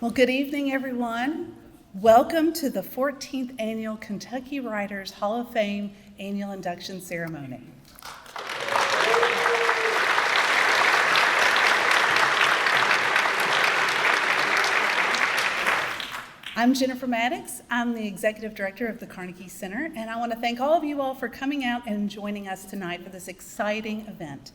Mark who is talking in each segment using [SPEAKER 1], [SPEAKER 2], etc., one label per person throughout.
[SPEAKER 1] Well, good evening, everyone. Welcome to the 14th Annual Kentucky Writers Hall of Fame Annual Induction Ceremony. I'm Jennifer Mattox. I'm the Executive Director of the Carnegie Center, and I want to thank all of you all for coming out and joining us tonight for this exciting event.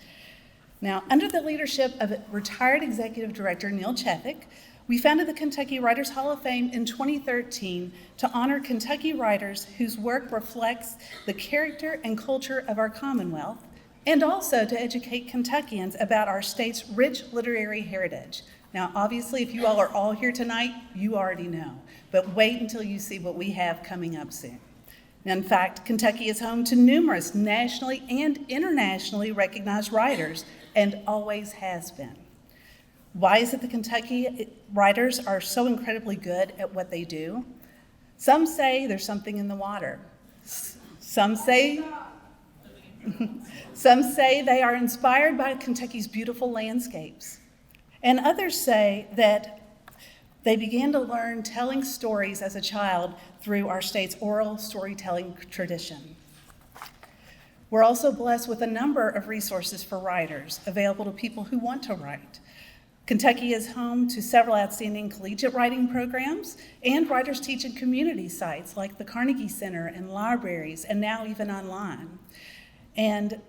[SPEAKER 1] Now, under the leadership of retired Executive Director Neil Chethik, we founded the Kentucky Writers Hall of Fame in 2013 to honor Kentucky writers whose work reflects the character and culture of our Commonwealth, and also to educate Kentuckians about our state's rich literary heritage. Now, obviously, if you all are all here tonight, you already know, but wait until you see what we have coming up soon. In fact, Kentucky is home to numerous nationally and internationally recognized writers, and always has been. Why is it the Kentucky writers are so incredibly good at what they do? Some say there's something in the water. Some say they are inspired by Kentucky's beautiful landscapes. And others say that they began to learn telling stories as a child through our state's oral storytelling tradition. We're also blessed with a number of resources for writers available to people who want to write. Kentucky is home to several outstanding collegiate writing programs and writers teach in community sites like the Carnegie Center and libraries, and now even online. And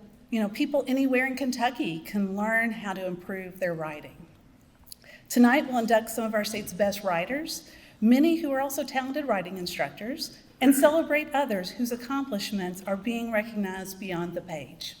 [SPEAKER 1] people anywhere in Kentucky can learn how to improve their writing. Tonight we'll induct some of our state's best writers, many who are also talented writing instructors, and celebrate others whose accomplishments are being recognized beyond the page.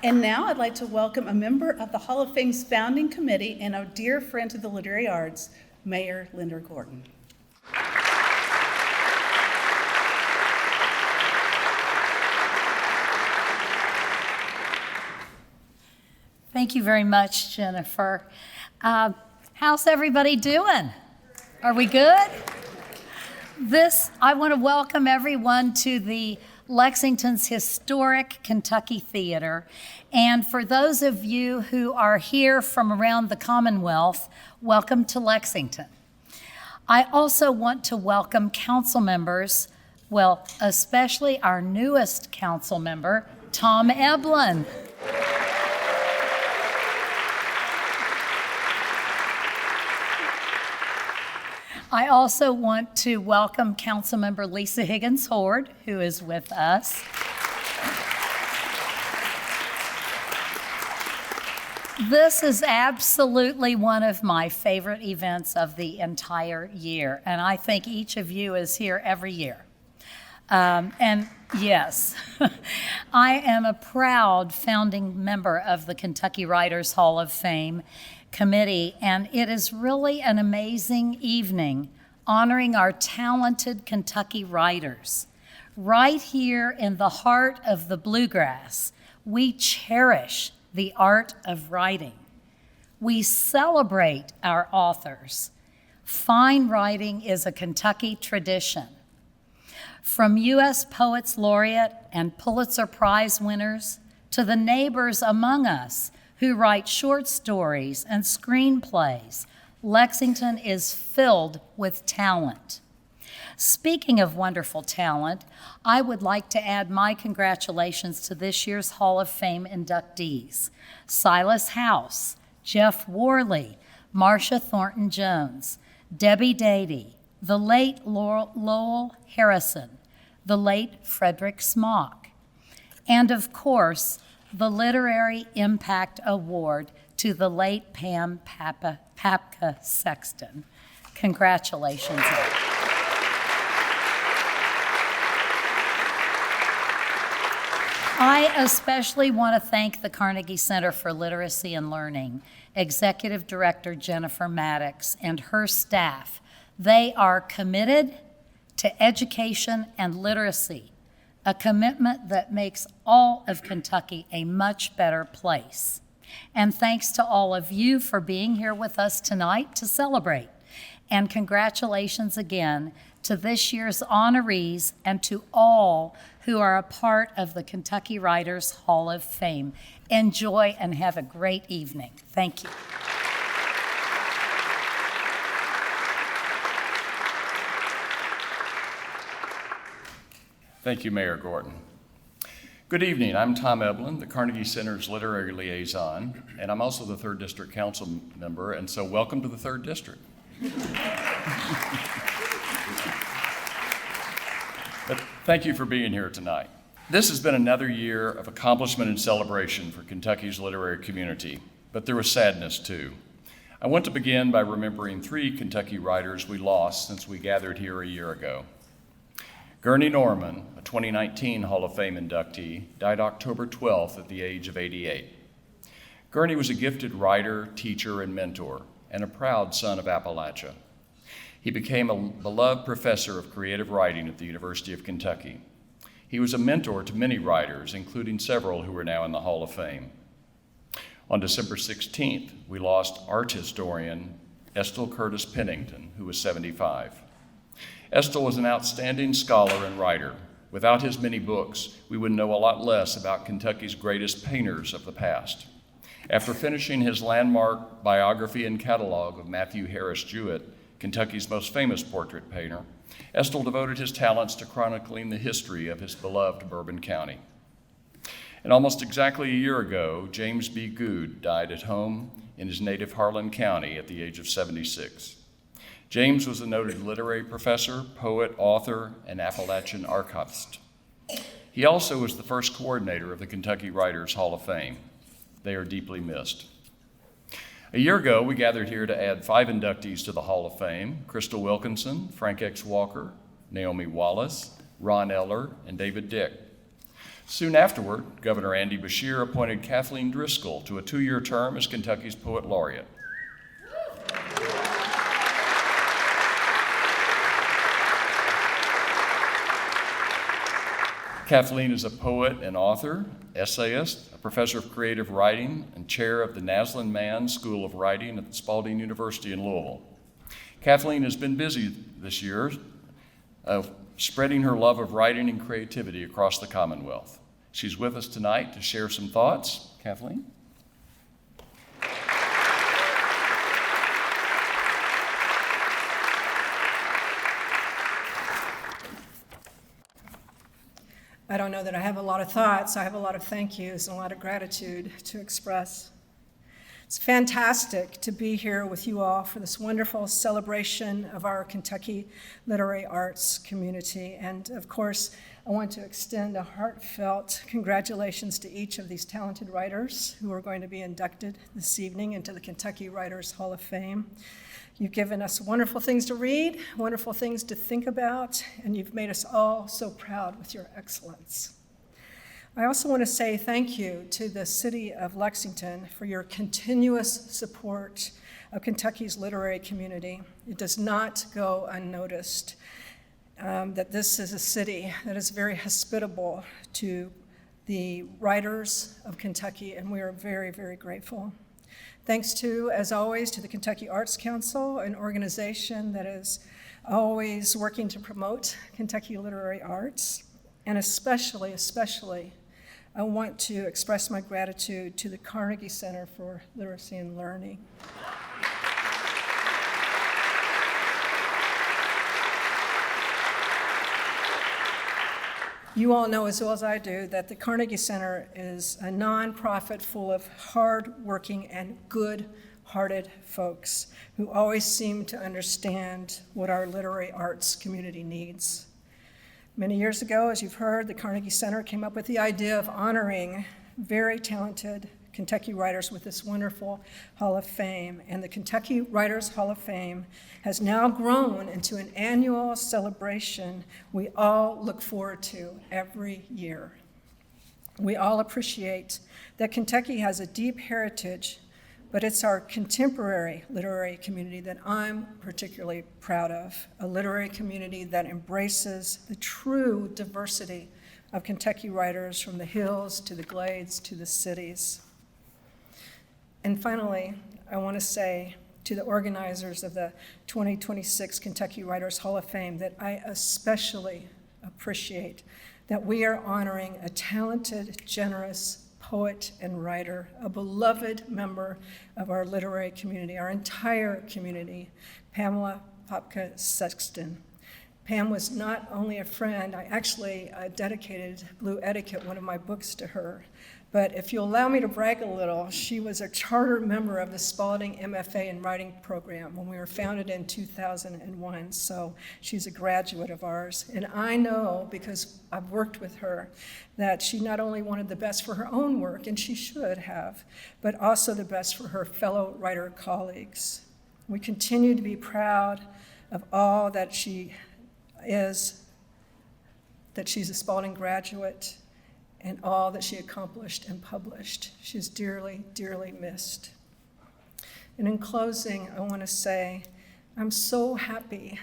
[SPEAKER 1] And now I'd like to welcome a member of the Hall of Fame's founding committee and a dear friend to the literary arts, Mayor Linder Gorton.
[SPEAKER 2] Thank you very much, Jennifer. How's everybody doing? Are we good? I want to welcome everyone to the Lexington's historic Kentucky Theater. And for those of you who are here from around the Commonwealth, welcome to Lexington. I also want to welcome council members, well, especially our newest council member, Tom Eblen. I also want to welcome Councilmember Lisa Higgins Hord, who is with us. This is absolutely one of my favorite events of the entire year, and I think each of you is here every year. And yes, I am a proud founding member of the Kentucky Writers Hall of Fame Committee, and it is really an amazing evening honoring our talented Kentucky writers. Right here in the heart of the bluegrass, we cherish the art of writing. We celebrate our authors. Fine writing is a Kentucky tradition. From U.S. Poets Laureate and Pulitzer Prize winners to the neighbors among us who write short stories and screenplays, Lexington is filled with talent. Speaking of wonderful talent, I would like to add my congratulations to this year's Hall of Fame inductees: Silas House, Jeff Worley, Marcia Thornton Jones, Debbie Dadey, the late Lowell Harrison, the late Frederick Smock, and of course, the Literary Impact Award to the late Papka Sexton. Congratulations. I especially want to thank the Carnegie Center for Literacy and Learning, Executive Director Jennifer Mattox, and her staff. They are committed to education and literacy, a commitment that makes all of Kentucky a much better place. And thanks to all of you for being here with us tonight to celebrate. And congratulations again to this year's honorees and to all who are a part of the Kentucky Writers Hall of Fame. Enjoy and have a great evening. Thank you.
[SPEAKER 3] Thank you, Mayor Gorton. Good evening. I'm Tom Eblen, the Carnegie Center's Literary Liaison, and I'm also the 3rd District Council member, and so welcome to the 3rd District. But thank you for being here tonight. This has been another year of accomplishment and celebration for Kentucky's literary community, but there was sadness too. I want to begin by remembering 3 Kentucky writers we lost since we gathered here a year ago. Gurney Norman, a 2019 Hall of Fame inductee, died October 12th at the age of 88. Gurney was a gifted writer, teacher, and mentor, and a proud son of Appalachia. He became a beloved professor of creative writing at the University of Kentucky. He was a mentor to many writers, including several who are now in the Hall of Fame. On December 16th, we lost art historian Estill Curtis Pennington, who was 75. Estill was an outstanding scholar and writer. Without his many books, we would know a lot less about Kentucky's greatest painters of the past. After finishing his landmark biography and catalog of Matthew Harris Jewett, Kentucky's most famous portrait painter, Estill devoted his talents to chronicling the history of his beloved Bourbon County. And almost exactly a year ago, James B. Goode died at home in his native Harlan County at the age of 76. James was a noted literary professor, poet, author, and Appalachian archivist. He also was the first coordinator of the Kentucky Writers Hall of Fame. They are deeply missed. A year ago, we gathered here to add 5 inductees to the Hall of Fame: Crystal Wilkinson, Frank X. Walker, Naomi Wallace, Ron Eller, and David Dick. Soon afterward, Governor Andy Beshear appointed Kathleen Driscoll to a 2-year term as Kentucky's Poet Laureate. Kathleen is a poet and author, essayist, a professor of creative writing, and chair of the Naslin Mann School of Writing at the Spalding University in Louisville. Kathleen has been busy this year spreading her love of writing and creativity across the Commonwealth. She's with us tonight to share some thoughts. Kathleen?
[SPEAKER 4] I don't know that I have a lot of thoughts. I have a lot of thank yous and a lot of gratitude to express. It's fantastic to be here with you all for this wonderful celebration of our Kentucky literary arts community. And of course, I want to extend a heartfelt congratulations to each of these talented writers who are going to be inducted this evening into the Kentucky Writers Hall of Fame. You've given us wonderful things to read, wonderful things to think about, and you've made us all so proud with your excellence. I also want to say thank you to the city of Lexington for your continuous support of Kentucky's literary community. It does not go unnoticed that this is a city that is very hospitable to the writers of Kentucky, and we are very, very grateful. Thanks to, as always, to the Kentucky Arts Council, an organization that is always working to promote Kentucky literary arts. And especially, I want to express my gratitude to the Carnegie Center for Literacy and Learning. You all know as well as I do that the Carnegie Center is a nonprofit full of hard-working and good-hearted folks who always seem to understand what our literary arts community needs. Many years ago, as you've heard, the Carnegie Center came up with the idea of honoring very talented Kentucky writers with this wonderful Hall of Fame. And the Kentucky Writers Hall of Fame has now grown into an annual celebration we all look forward to every year. We all appreciate that Kentucky has a deep heritage, but it's our contemporary literary community that I'm particularly proud of, a literary community that embraces the true diversity of Kentucky writers from the hills to the glades to the cities. And finally, I want to say to the organizers of the 2026 Kentucky Writers Hall of Fame that I especially appreciate that we are honoring a talented, generous poet and writer, a beloved member of our literary community, our entire community, Pamela Papka Sexton. Pam was not only a friend, I actually dedicated Blue Etiquette, one of my books, to her. But if you'll allow me to brag a little, she was a charter member of the Spalding MFA in Writing program when we were founded in 2001. So she's a graduate of ours. And I know, because I've worked with her, that she not only wanted the best for her own work, and she should have, but also the best for her fellow writer colleagues. We continue to be proud of all that she is, that she's a Spalding graduate, and all that she accomplished and published. She's dearly, dearly missed. And in closing, I want to say, I'm so happy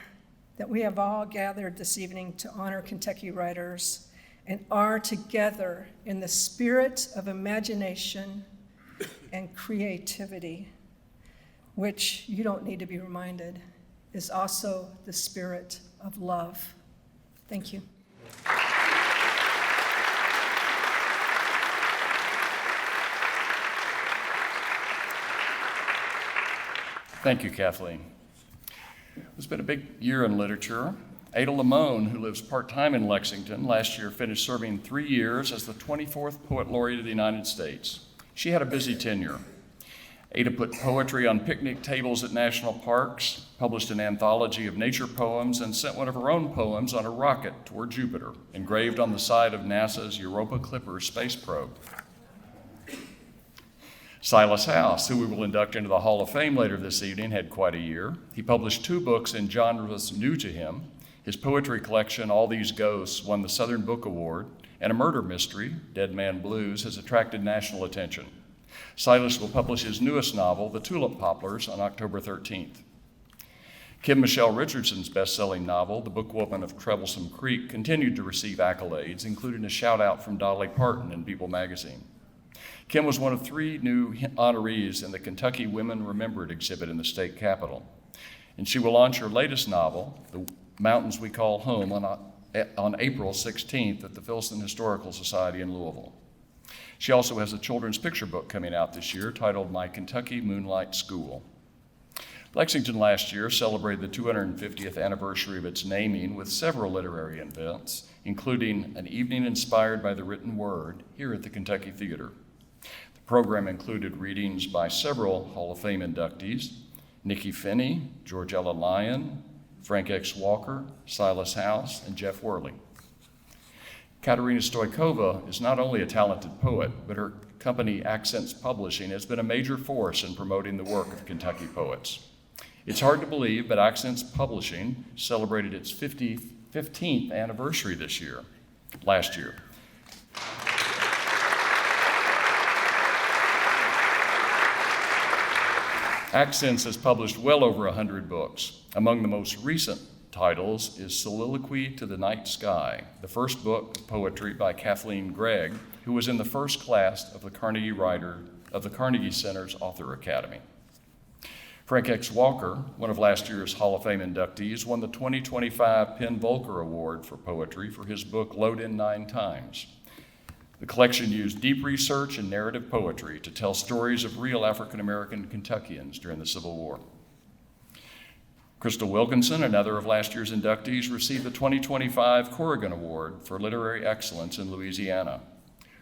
[SPEAKER 4] that we have all gathered this evening to honor Kentucky writers and are together in the spirit of imagination and creativity, which, you don't need to be reminded, is also the spirit of love. Thank you.
[SPEAKER 3] Thank you, Kathleen. It's been a big year in literature. Ada Limon, who lives part-time in Lexington, last year finished serving 3 years as the 24th Poet Laureate of the United States. She had a busy tenure. Ada put poetry on picnic tables at national parks, published an anthology of nature poems, and sent one of her own poems on a rocket toward Jupiter, engraved on the side of NASA's Europa Clipper space probe. Silas House, who we will induct into the Hall of Fame later this evening, had quite a year. He published 2 books in genres new to him. His poetry collection, All These Ghosts, won the Southern Book Award, and a murder mystery, Dead Man Blues, has attracted national attention. Silas will publish his newest novel, The Tulip Poplars, on October 13th. Kim Michelle Richardson's best-selling novel, The Bookwoman of Troublesome Creek, continued to receive accolades, including a shout-out from Dolly Parton in People magazine. Kim was one of 3 new honorees in the Kentucky Women Remembered exhibit in the state capitol. And she will launch her latest novel, The Mountains We Call Home, on April 16th at the Filson Historical Society in Louisville. She also has a children's picture book coming out this year titled My Kentucky Moonlight School. Lexington last year celebrated the 250th anniversary of its naming with several literary events, including an evening inspired by the written word here at the Kentucky Theater. The program included readings by several Hall of Fame inductees, Nikki Finney, Georgella Lyon, Frank X. Walker, Silas House, and Jeff Worley. Katerina Stoikova is not only a talented poet, but her company Accents Publishing has been a major force in promoting the work of Kentucky poets. It's hard to believe, but Accents Publishing celebrated its 15th anniversary last year. Accents has published well over 100 books. Among the most recent titles is Soliloquy to the Night Sky, the first book of poetry by Kathleen Gregg, who was in the first class of the Carnegie Center's Author Academy. Frank X. Walker, one of last year's Hall of Fame inductees, won the 2025 Penn Volker Award for Poetry for his book Load In 9 Times. The collection used deep research and narrative poetry to tell stories of real African-American Kentuckians during the Civil War. Crystal Wilkinson, another of last year's inductees, received the 2025 Corrigan Award for Literary Excellence in Louisiana.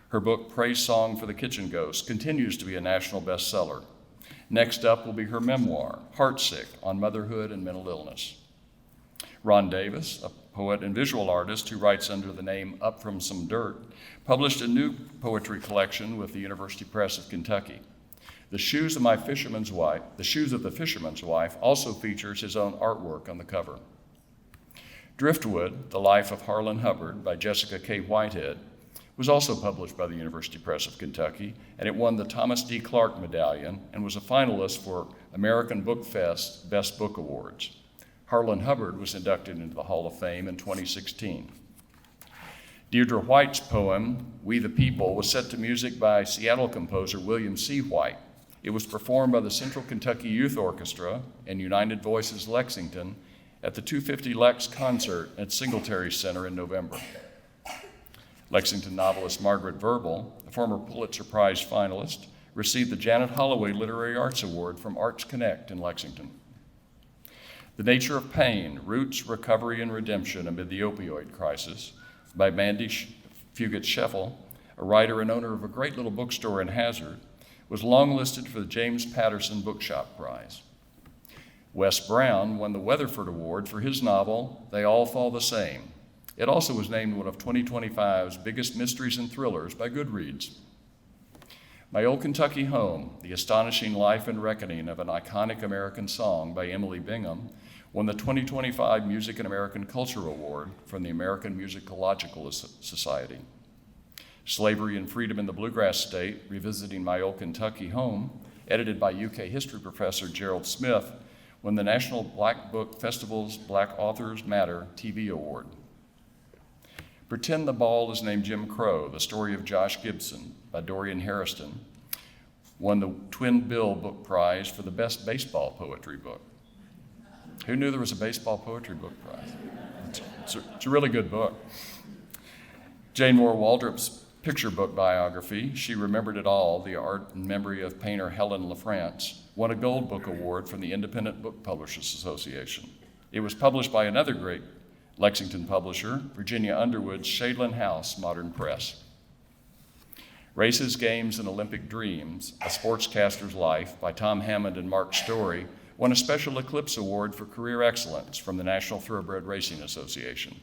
[SPEAKER 3] Her book, Praise Song for the Kitchen Ghost, continues to be a national bestseller. Next up will be her memoir, Heartsick, on motherhood and mental illness. Ron Davis, a poet and visual artist who writes under the name Up From Some Dirt, published a new poetry collection with the University Press of Kentucky. The Shoes of the Fisherman's Wife also features his own artwork on the cover. Driftwood, The Life of Harlan Hubbard by Jessica K. Whitehead, was also published by the University Press of Kentucky, and it won the Thomas D. Clark Medallion and was a finalist for American Book Fest Best Book Awards. Harlan Hubbard was inducted into the Hall of Fame in 2016. Deirdre White's poem, We the People, was set to music by Seattle composer William C. White. It was performed by the Central Kentucky Youth Orchestra and United Voices Lexington at the 250 Lex concert at Singletary Center in November. Lexington novelist Margaret Verbal, a former Pulitzer Prize finalist, received the Janet Holloway Literary Arts Award from Arts Connect in Lexington. The Nature of Pain, Roots, Recovery, and Redemption Amid the Opioid Crisis by Mandy Fugit-Scheffel, a writer and owner of a great little bookstore in Hazard, was longlisted for the James Patterson Bookshop Prize. Wes Brown won the Weatherford Award for his novel, They All Fall the Same. It also was named one of 2025's biggest mysteries and thrillers by Goodreads. My Old Kentucky Home, The Astonishing Life and Reckoning of an Iconic American Song by Emily Bingham, won the 2025 Music and American Culture Award from the American Musicological Society. Slavery and Freedom in the Bluegrass State, Revisiting My Old Kentucky Home, edited by UK history professor Gerald Smith, won the National Black Book Festival's Black Authors Matter TV Award. Pretend the Ball is Named Jim Crow, The Story of Josh Gibson by Dorian Hairston, won the Twin Bill Book Prize for the Best Baseball Poetry Book. Who knew there was a baseball poetry book prize? It's a really good book. Jane Moore Waldrop's picture book biography, She Remembered It All, The Art and Memory of Painter Helen LaFrance, won a Gold Book Award from the Independent Book Publishers Association. It was published by another great Lexington publisher, Virginia Underwood's Shadeland House Modern Press. Races, Games, and Olympic Dreams, A Sportscaster's Life by Tom Hammond and Mark Story won a Special Eclipse Award for Career Excellence from the National Thoroughbred Racing Association.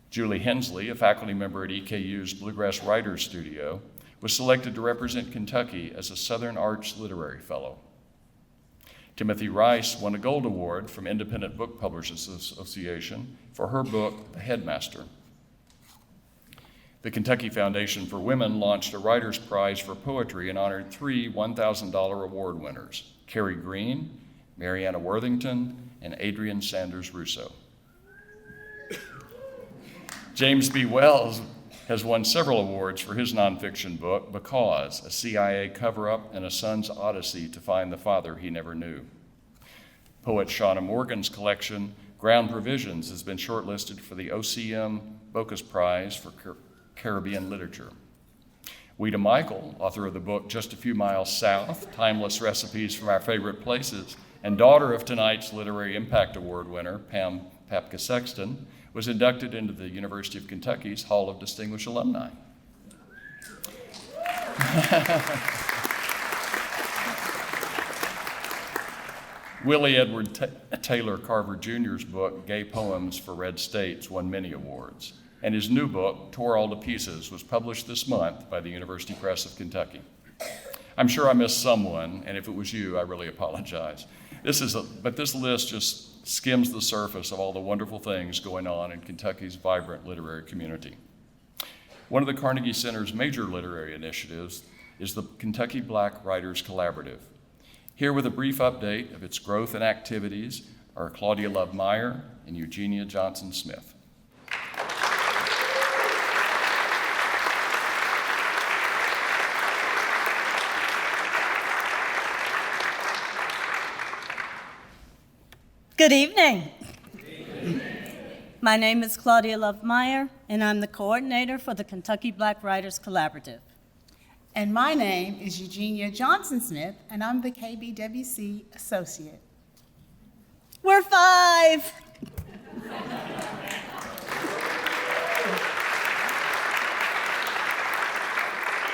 [SPEAKER 3] Julie Hensley, a faculty member at EKU's Bluegrass Writers Studio, was selected to represent Kentucky as a Southern Arts Literary Fellow. Timothy Rice won a Gold Award from Independent Book Publishers Association for her book, The Headmaster. The Kentucky Foundation for Women launched a Writers' Prize for Poetry and honored 3 $1,000 award winners, Carrie Green, Mariana Worthington, and Adrian Sanders Russo. James B. Wells has won several awards for his nonfiction book, Because, a CIA cover-up and a son's odyssey to find the father he never knew. Poet Shauna Morgan's collection, Ground Provisions, has been shortlisted for the OCM Bocas Prize for Caribbean Literature. Weta Michael, author of the book Just a Few Miles South, Timeless Recipes from Our Favorite Places, and daughter of tonight's Literary Impact Award winner, Papka Sexton, was inducted into the University of Kentucky's Hall of Distinguished Alumni. Willie Edward Taylor Carver Jr.'s book, Gay Poems for Red States, won many awards, and his new book, Tore All to Pieces, was published this month by the University Press of Kentucky. I'm sure I missed someone, and if it was you, I really apologize. But this list just skims the surface of all the wonderful things going on in Kentucky's vibrant literary community. One of the Carnegie Center's major literary initiatives is the Kentucky Black Writers Collaborative. Here with a brief update of its growth and activities are Claudia Love Meyer and Eugenia Johnson Smith.
[SPEAKER 5] Good evening. My name is Claudia Love Meyer, and I'm the coordinator for the Kentucky Black Writers Collaborative.
[SPEAKER 6] And my name is Eugenia Johnson Smith, and I'm the KBWC associate.
[SPEAKER 5] We're 5.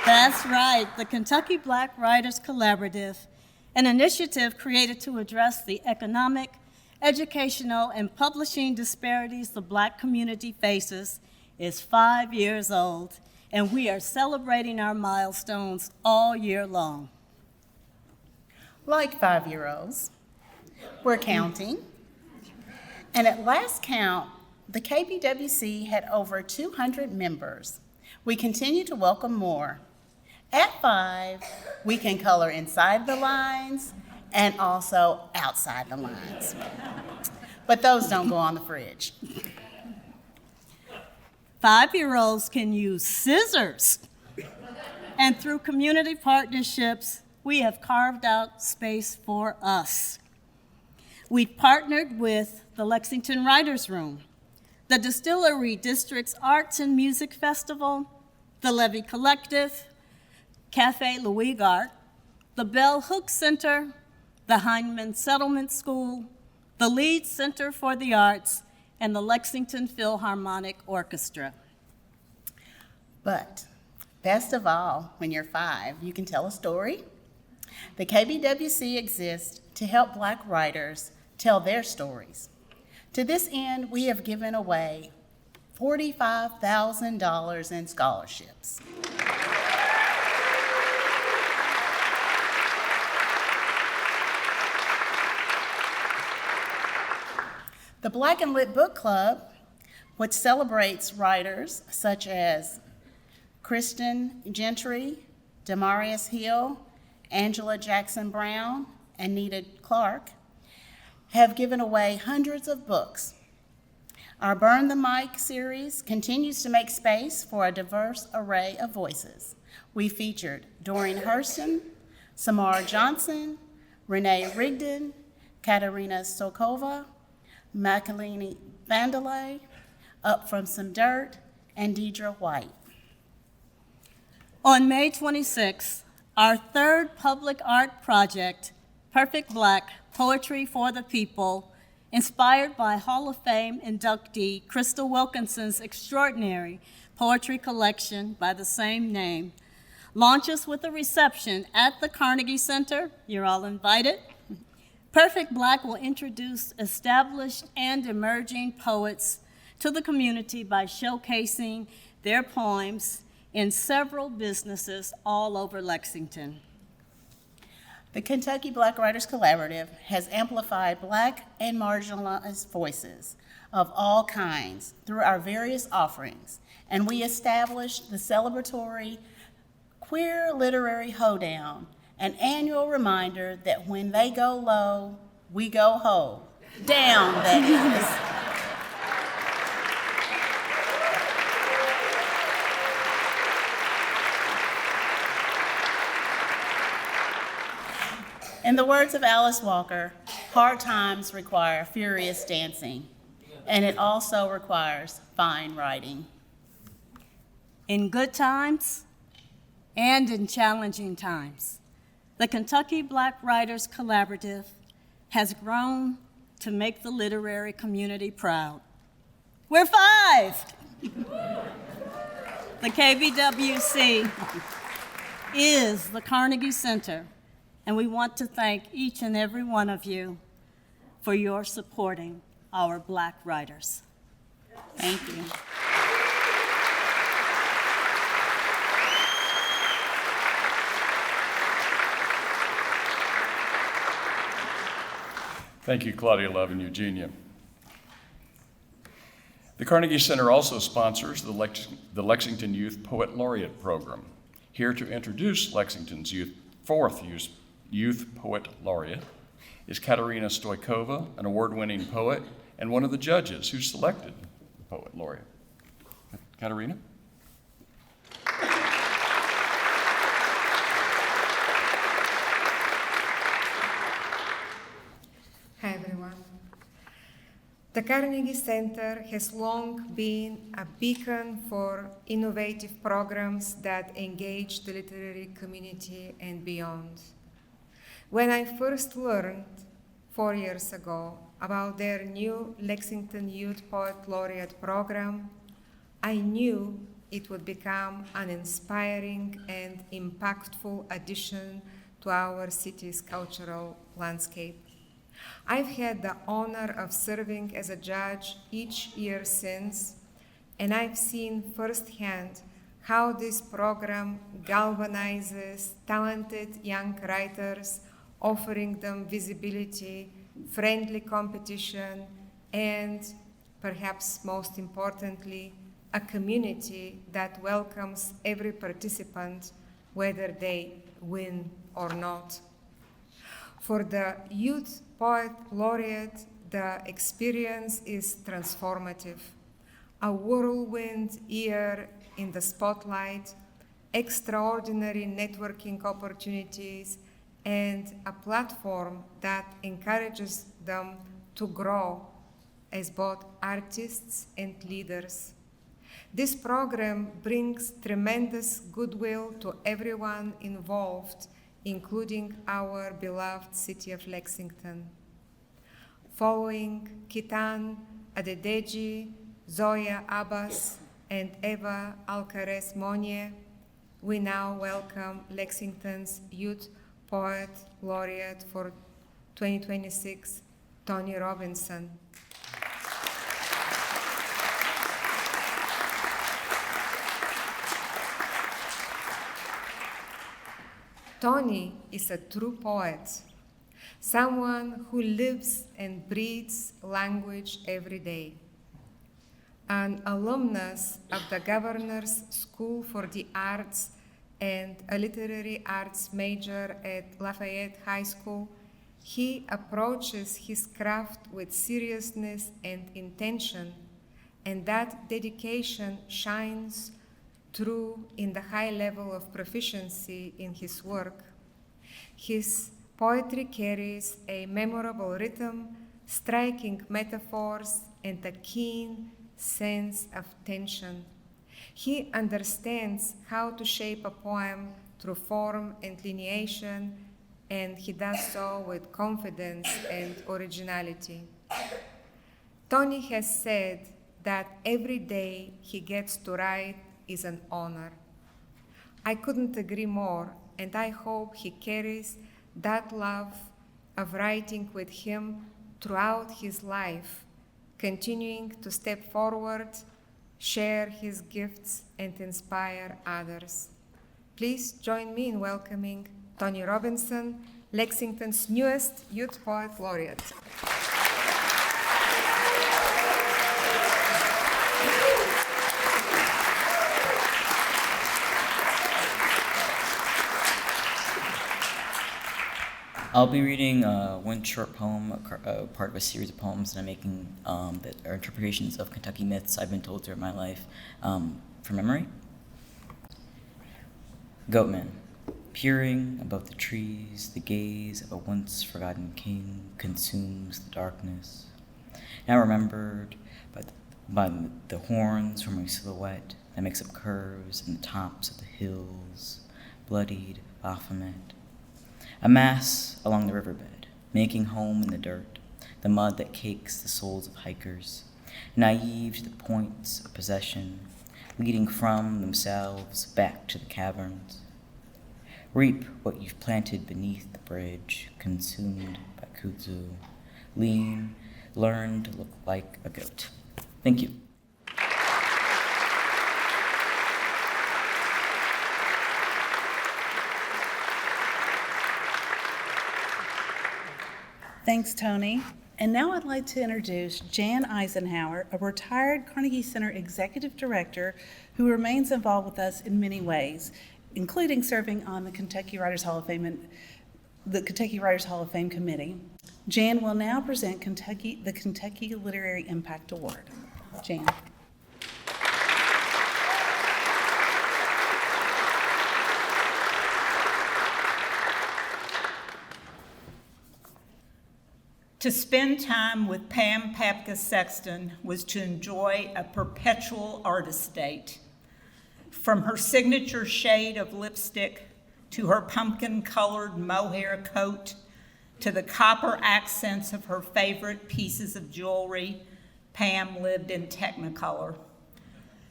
[SPEAKER 5] That's right, the Kentucky Black Writers Collaborative, an initiative created to address the economic, educational, and publishing disparities the Black community faces, is 5 years old, and we are celebrating our milestones all year long.
[SPEAKER 6] Like 5-year-olds, we're counting. And at last count, the KBWC had over 200 members. We continue to welcome more. At 5, we can color inside the lines and also outside the lines. But those don't go on the fridge.
[SPEAKER 5] 5-year-olds can use scissors. And through community partnerships, we have carved out space for us. We've partnered with the Lexington Writers' Room, the Distillery District's Arts and Music Festival, the Levy Collective, Cafe Louis Gart, the Bell Hook Center, the Heinemann Settlement School, the Leeds Center for the Arts, and the Lexington Philharmonic Orchestra.
[SPEAKER 6] But best of all, when you're 5, you can tell a story. The KBWC exists to help Black writers tell their stories. To this end, we have given away $45,000 in scholarships. The Black and Lit Book Club, which celebrates writers such as Kristen Gentry, Demarius Hill, Angela Jackson Brown, and Nita Clark, have given away hundreds of books. Our Burn the Mic series continues to make space for a diverse array of voices. We featured Doreen Hurston, Samara Johnson, Renee Rigdon, Katerina Sokova, Makalini Vandalay, Up From Some Dirt, and Deidre White.
[SPEAKER 5] On May 26th, our third public art project, Perfect Black, Poetry for the People, inspired by Hall of Fame inductee Crystal Wilkinson's extraordinary poetry collection by the same name, launches with a reception at the Carnegie Center. You're all invited. Perfect Black will introduce established and emerging poets to the community by showcasing their poems in several businesses all over Lexington.
[SPEAKER 6] The Kentucky Black Writers Collaborative has amplified Black and marginalized voices of all kinds through our various offerings, and we established the celebratory Queer Literary Hoedown, an annual reminder that when they go low, we go ho. Down, that is. In the words of Alice Walker, hard times require furious dancing, and it also requires fine writing.
[SPEAKER 5] In good times and in challenging times, the Kentucky Black Writers Collaborative has grown to make the literary community proud. We're 5! The KBWC is the Carnegie Center, and we want to thank each and every one of you for your supporting our Black writers.
[SPEAKER 6] Thank you.
[SPEAKER 3] Thank you, Claudia Love and Eugenia. The Carnegie Center also sponsors the Lexington Youth Poet Laureate Program. Here to introduce Lexington's fourth Youth Poet Laureate is Katerina Stoikova, an award-winning poet and one of the judges who selected the Poet Laureate. Katerina?
[SPEAKER 7] Hi, everyone. The Carnegie Center has long been a beacon for innovative programs that engage the literary community and beyond. When I first learned 4 years ago about their new Lexington Youth Poet Laureate program, I knew it would become an inspiring and impactful addition to our city's cultural landscape. I've had the honor of serving as a judge each year since, and I've seen firsthand how this program galvanizes talented young writers, offering them visibility, friendly competition, and perhaps most importantly, a community that welcomes every participant, whether they win or not. For the Youth Poet Laureate, the experience is transformative. A whirlwind year in the spotlight, extraordinary networking opportunities, and a platform that encourages them to grow as both artists and leaders. This program brings tremendous goodwill to everyone involved, including our beloved city of Lexington. Following Kitan Adedeji, Zoya Abbas, and Eva Alcaraz Monye, we now welcome Lexington's Youth Poet Laureate for 2026, Tony Robinson. Tony is a true poet, someone who lives and breathes language every day. An alumnus of the Governor's School for the Arts and a literary arts major at Lafayette High School, he approaches his craft with seriousness and intention, and that dedication shines through in the high level of proficiency in his work. His poetry carries a memorable rhythm, striking metaphors, and a keen sense of tension. He understands how to shape a poem through form and lineation, and he does so with confidence and originality. Tony has said that every day he gets to write is an honor. I couldn't agree more, and I hope he carries that love of writing with him throughout his life, continuing to step forward, share his gifts, and inspire others. Please join me in welcoming Tony Robinson, Lexington's newest Youth Poet Laureate.
[SPEAKER 8] I'll be reading one short poem, part of a series of poems that I'm making that are interpretations of Kentucky myths I've been told throughout my life from memory. Goatman. Peering above the trees, the gaze of a once forgotten king consumes the darkness. Now remembered by the horns from a silhouette that makes up curves in the tops of the hills, bloodied Baphomet. A mass along the riverbed, making home in the dirt, the mud that cakes the souls of hikers, naive to the points of possession, leading from themselves back to the caverns. Reap what you've planted beneath the bridge, consumed by kudzu. Lean, learn to look like a goat. Thank you.
[SPEAKER 1] Thanks, Tony. And now I'd like to introduce Jan Eisenhower, a retired Carnegie Center Executive Director who remains involved with us in many ways, including serving on the Kentucky Writers Hall of Fame and the Kentucky Writers Hall of Fame Committee. Jan will now present the Kentucky Literary Impact Award. Jan.
[SPEAKER 9] To spend time with Papka Sexton was to enjoy a perpetual artist date. From her signature shade of lipstick to her pumpkin-colored mohair coat to the copper accents of her favorite pieces of jewelry, Pam lived in Technicolor.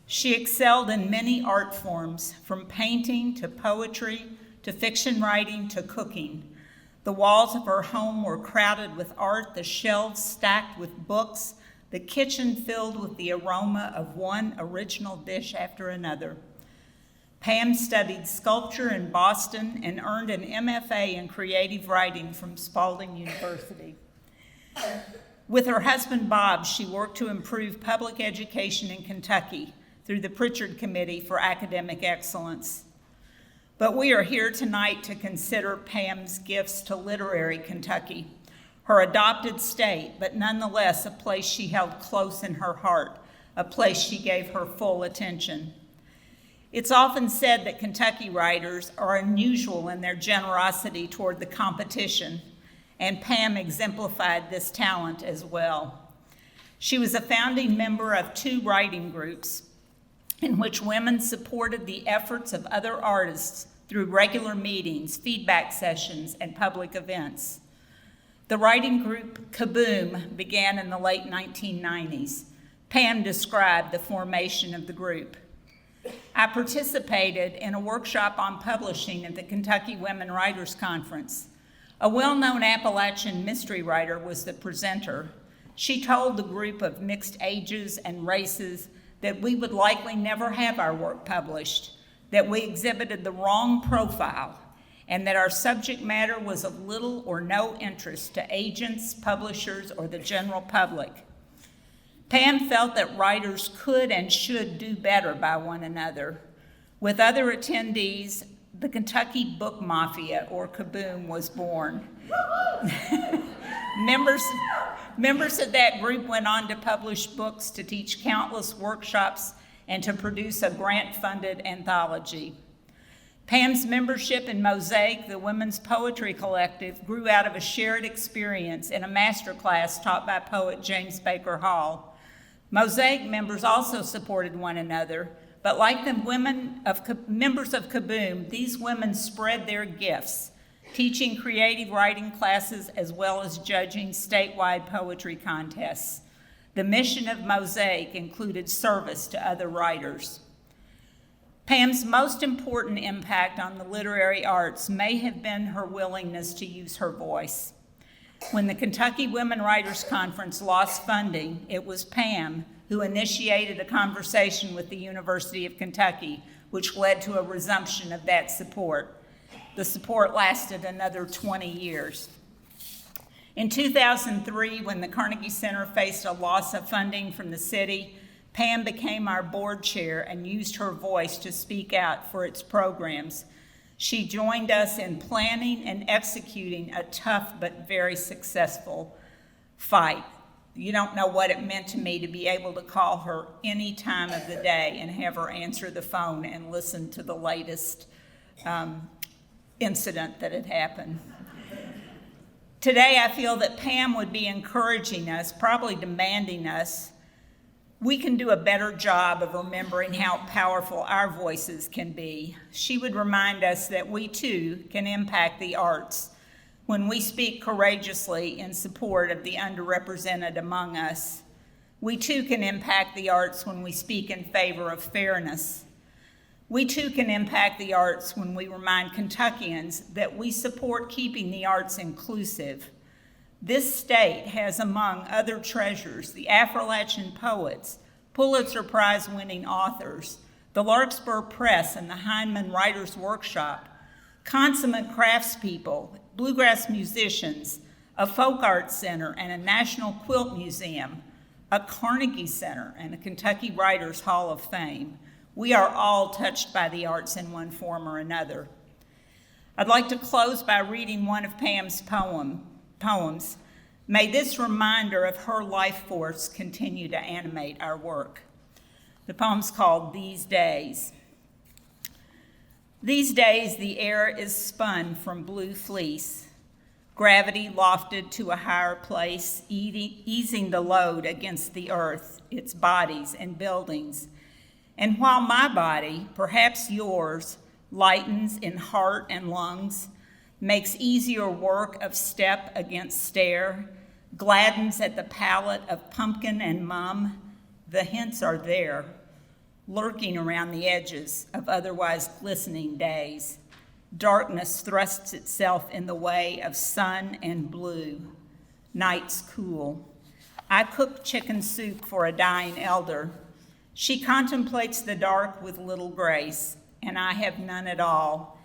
[SPEAKER 9] She excelled in many art forms, from painting to poetry to fiction writing to cooking. The walls of her home were crowded with art, the shelves stacked with books, the kitchen filled with the aroma of one original dish after another. Pam studied sculpture in Boston and earned an MFA in creative writing from Spalding University. With her husband Bob, she worked to improve public education in Kentucky through the Pritchard Committee for Academic Excellence. But we are here tonight to consider Pam's gifts to literary Kentucky, her adopted state, but nonetheless a place she held close in her heart, a place she gave her full attention. It's often said that Kentucky writers are unusual in their generosity toward the competition, and Pam exemplified this talent as well. She was a founding member of 2 writing groups in which women supported the efforts of other artists through regular meetings, feedback sessions, and public events. The writing group Kaboom began in the late 1990s. Pam described the formation of the group. I participated in a workshop on publishing at the Kentucky Women Writers Conference. A well-known Appalachian mystery writer was the presenter. She told the group of mixed ages and races that we would likely never have our work published, that we exhibited the wrong profile, and that our subject matter was of little or no interest to agents, publishers, or the general public. Pam felt that writers could and should do better by one another. With other attendees, the Kentucky Book Mafia, or Kaboom, was born. Members of that group went on to publish books, to teach countless workshops, and to produce a grant-funded anthology. Pam's membership in Mosaic, the women's poetry collective, grew out of a shared experience in a master class taught by poet James Baker Hall. Mosaic members also supported one another, but like the members of Kaboom, these women spread their gifts, teaching creative writing classes as well as judging statewide poetry contests. The mission of Mosaic included service to other writers. Pam's most important impact on the literary arts may have been her willingness to use her voice. When the Kentucky Women Writers Conference lost funding, it was Pam who initiated a conversation with the University of Kentucky, which led to a resumption of that support. The support lasted another 20 years. In 2003, when the Carnegie Center faced a loss of funding from the city, Pam became our board chair and used her voice to speak out for its programs. She joined us in planning and executing a tough but very successful fight. You don't know what it meant to me to be able to call her any time of the day and have her answer the phone and listen to the latest incident that had happened. Today, I feel that Pam would be encouraging us, probably demanding us, we can do a better job of remembering how powerful our voices can be. She would remind us that we too can impact the arts when we speak courageously in support of the underrepresented among us. We too can impact the arts when we speak in favor of fairness. We too can impact the arts when we remind Kentuckians that we support keeping the arts inclusive. This state has, among other treasures, the Appalachian poets, Pulitzer Prize-winning authors, the Larkspur Press and the Heinemann Writers' Workshop, consummate craftspeople, bluegrass musicians, a folk arts center and a National Quilt Museum, a Carnegie Center and a Kentucky Writers Hall of Fame. We are all touched by the arts in one form or another. I'd like to close by reading one of Pam's poems. May this reminder of her life force continue to animate our work. The poem's called These Days. These days the air is spun from blue fleece, gravity lofted to a higher place, easing the load against the earth, its bodies and buildings. And while my body, perhaps yours, lightens in heart and lungs, makes easier work of step against stair, gladdens at the palate of pumpkin and mum, the hints are there, lurking around the edges of otherwise glistening days. Darkness thrusts itself in the way of sun and blue. Nights cool. I cook chicken soup for a dying elder. She contemplates the dark with little grace, and I have none at all.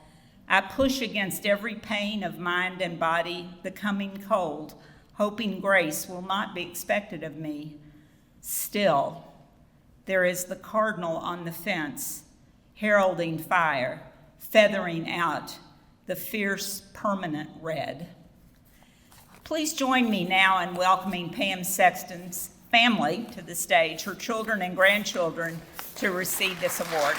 [SPEAKER 9] I push against every pain of mind and body, the coming cold, hoping grace will not be expected of me. Still, there is the cardinal on the fence, heralding fire, feathering out the fierce, permanent red. Please join me now in welcoming Pam Sexton's family to the stage, her children and grandchildren, to receive this award.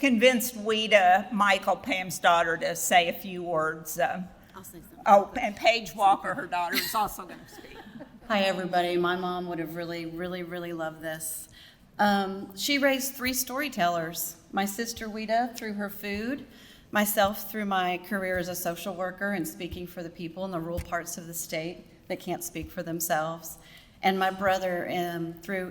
[SPEAKER 9] convinced Weta, Michael, Pam's daughter, to say a few words.
[SPEAKER 6] I'll say something.
[SPEAKER 9] Oh, and Paige Walker, her daughter, is also going to speak.
[SPEAKER 10] Hi, everybody. My mom would have really loved this. She raised 3 storytellers. My sister, Weta, through her food, myself through my career as a social worker and speaking for the people in the rural parts of the state that can't speak for themselves. And my brother,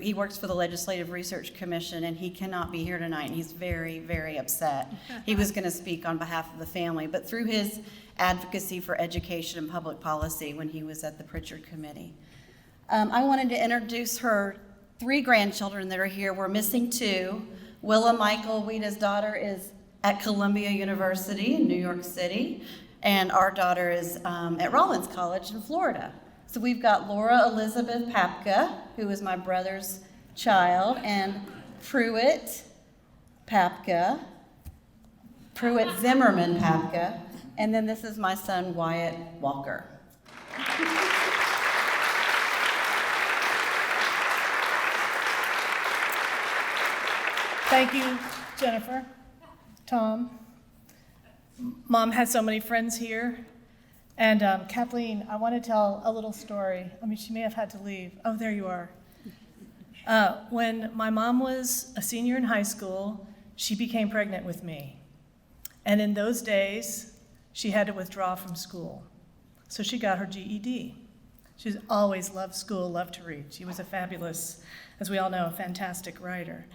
[SPEAKER 10] he works for the Legislative Research Commission, and he cannot be here tonight, and he's very upset. He was going to speak on behalf of the family, but through his advocacy for education and public policy when he was at the Pritchard Committee. I wanted to introduce her 3 grandchildren that are here. We're missing 2. Willa Michael, Weta's daughter, is at Columbia University in New York City, and our daughter is at Rollins College in Florida. So we've got Laura Elizabeth Papka, who is my brother's child, and Pruitt Zimmerman Papka, and then this is my son Wyatt Walker.
[SPEAKER 11] Thank you, Jennifer, Tom. Mom has so many friends here. And Kathleen, I want to tell a little story. I mean, she may have had to leave. Oh, there you are. When my mom was a senior in high school, she became pregnant with me. And in those days, she had to withdraw from school. So she got her GED. She's always loved school, loved to read. She was a fabulous, as we all know, a fantastic writer.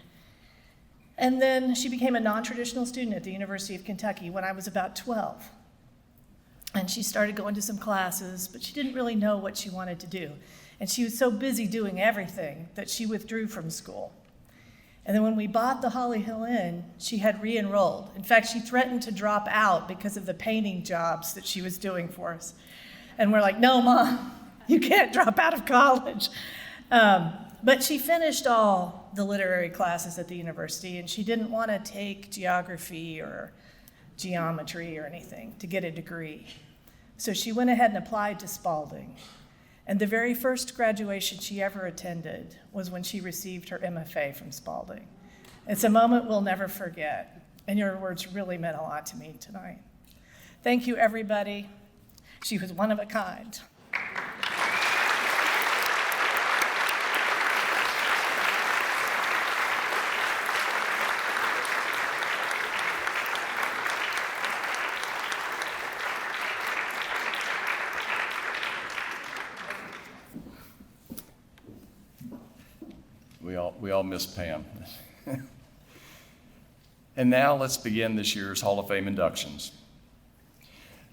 [SPEAKER 11] And then she became a non-traditional student at the University of Kentucky when I was about 12. And she started going to some classes, but she didn't really know what she wanted to do. And she was so busy doing everything that she withdrew from school. And then when we bought the Holly Hill Inn, she had re-enrolled. In fact, she threatened to drop out because of the painting jobs that she was doing for us. And we're like, no, Mom, you can't drop out of college. But she finished all the literary classes at the university, and she didn't want to take geography or geometry or anything to get a degree. So she went ahead and applied to Spalding. And the very first graduation she ever attended was when she received her MFA from Spalding. It's a moment we'll never forget, and your words really meant a lot to me tonight. Thank you, everybody. She was one of a kind.
[SPEAKER 3] We all miss Pam. And now let's begin this year's Hall of Fame inductions.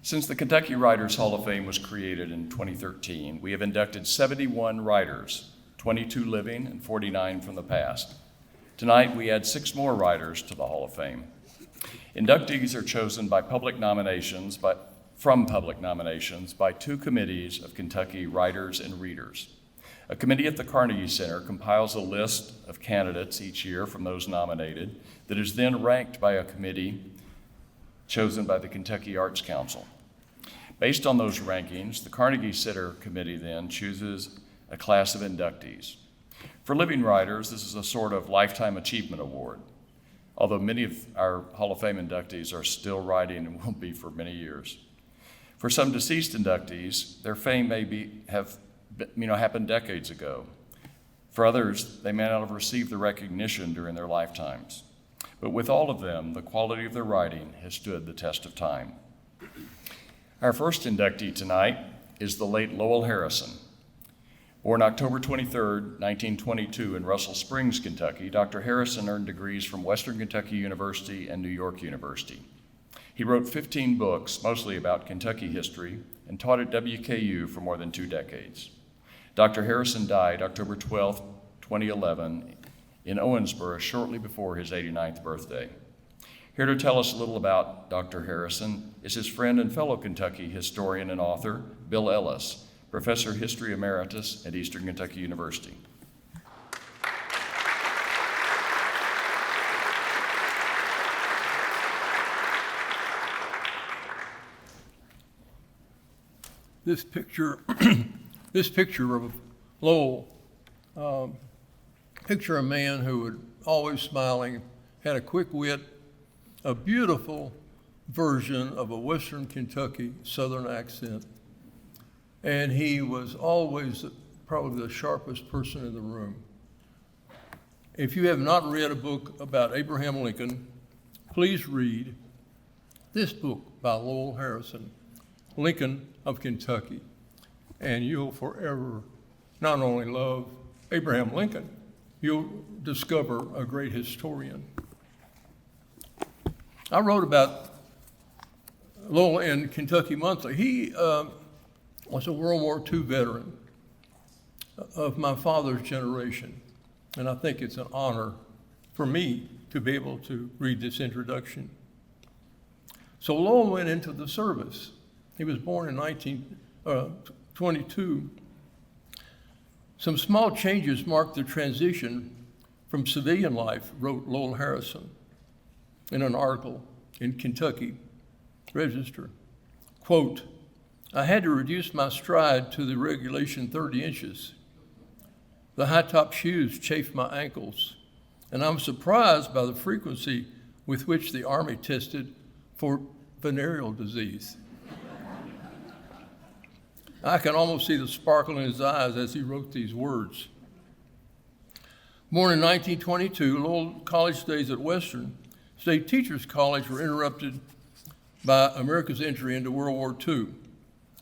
[SPEAKER 3] Since the Kentucky Writers Hall of Fame was created in 2013, we have inducted 71 writers, 22 living and 49 from the past. Tonight, we add 6 more writers to the Hall of Fame. Inductees are chosen by from public nominations by 2 committees of Kentucky writers and readers. A committee at the Carnegie Center compiles a list of candidates each year from those nominated that is then ranked by a committee chosen by the Kentucky Arts Council. Based on those rankings, the Carnegie Center committee then chooses a class of inductees. For living writers, this is a sort of lifetime achievement award, although many of our Hall of Fame inductees are still writing and will be for many years. For some deceased inductees, their fame may have happened decades ago. For others, they may not have received the recognition during their lifetimes. But with all of them, the quality of their writing has stood the test of time. Our first inductee tonight is the late Lowell Harrison. Born October 23, 1922 in Russell Springs, Kentucky, Dr. Harrison earned degrees from Western Kentucky University and New York University. He wrote 15 books, mostly about Kentucky history, and taught at WKU for more than 2 decades. Dr. Harrison died October 12, 2011 in Owensboro shortly before his 89th birthday. Here to tell us a little about Dr. Harrison is his friend and fellow Kentucky historian and author, Bill Ellis, Professor of History Emeritus at Eastern Kentucky University.
[SPEAKER 12] This picture of Lowell, picture a man who was always smiling, had a quick wit, a beautiful version of a Western Kentucky Southern accent. And he was always probably the sharpest person in the room. If you have not read a book about Abraham Lincoln, please read this book by Lowell Harrison, Lincoln of Kentucky. And you'll forever not only love Abraham Lincoln, you'll discover a great historian. I wrote about Lowell in Kentucky Monthly. He was a World War II veteran of my father's generation, and I think it's an honor for me to be able to read this introduction. So Lowell went into the service. He was born in 1922. Some small changes marked the transition from civilian life, wrote Lowell Harrison in an article in Kentucky Register. Quote, I had to reduce my stride to the regulation 30 inches. The high-top shoes chafed my ankles, and I'm surprised by the frequency with which the Army tested for venereal disease. I can almost see the sparkle in his eyes as he wrote these words. Born in 1922, Lowell college days at Western State Teachers College were interrupted by America's entry into World War II.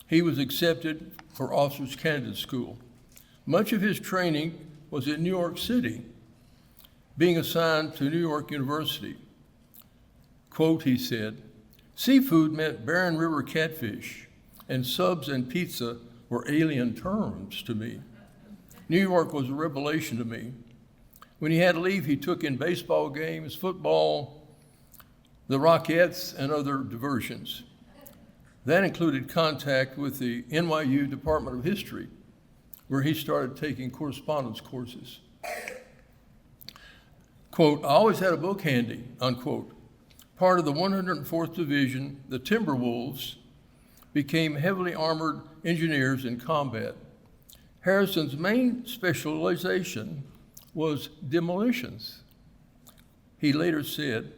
[SPEAKER 12] He was accepted for Officers Candidate School. Much of his training was in New York City, being assigned to New York University. Quote, he said, seafood meant Barren River catfish, and subs and pizza were alien terms to me. New York was a revelation to me. When he had to leave, he took in baseball games, football, the Rockettes, and other diversions. That included contact with the NYU Department of History, where he started taking correspondence courses. Quote, I always had a book handy, unquote. Part of the 104th Division, the Timberwolves, became heavily armored engineers in combat. Harrison's main specialization was demolitions. He later said,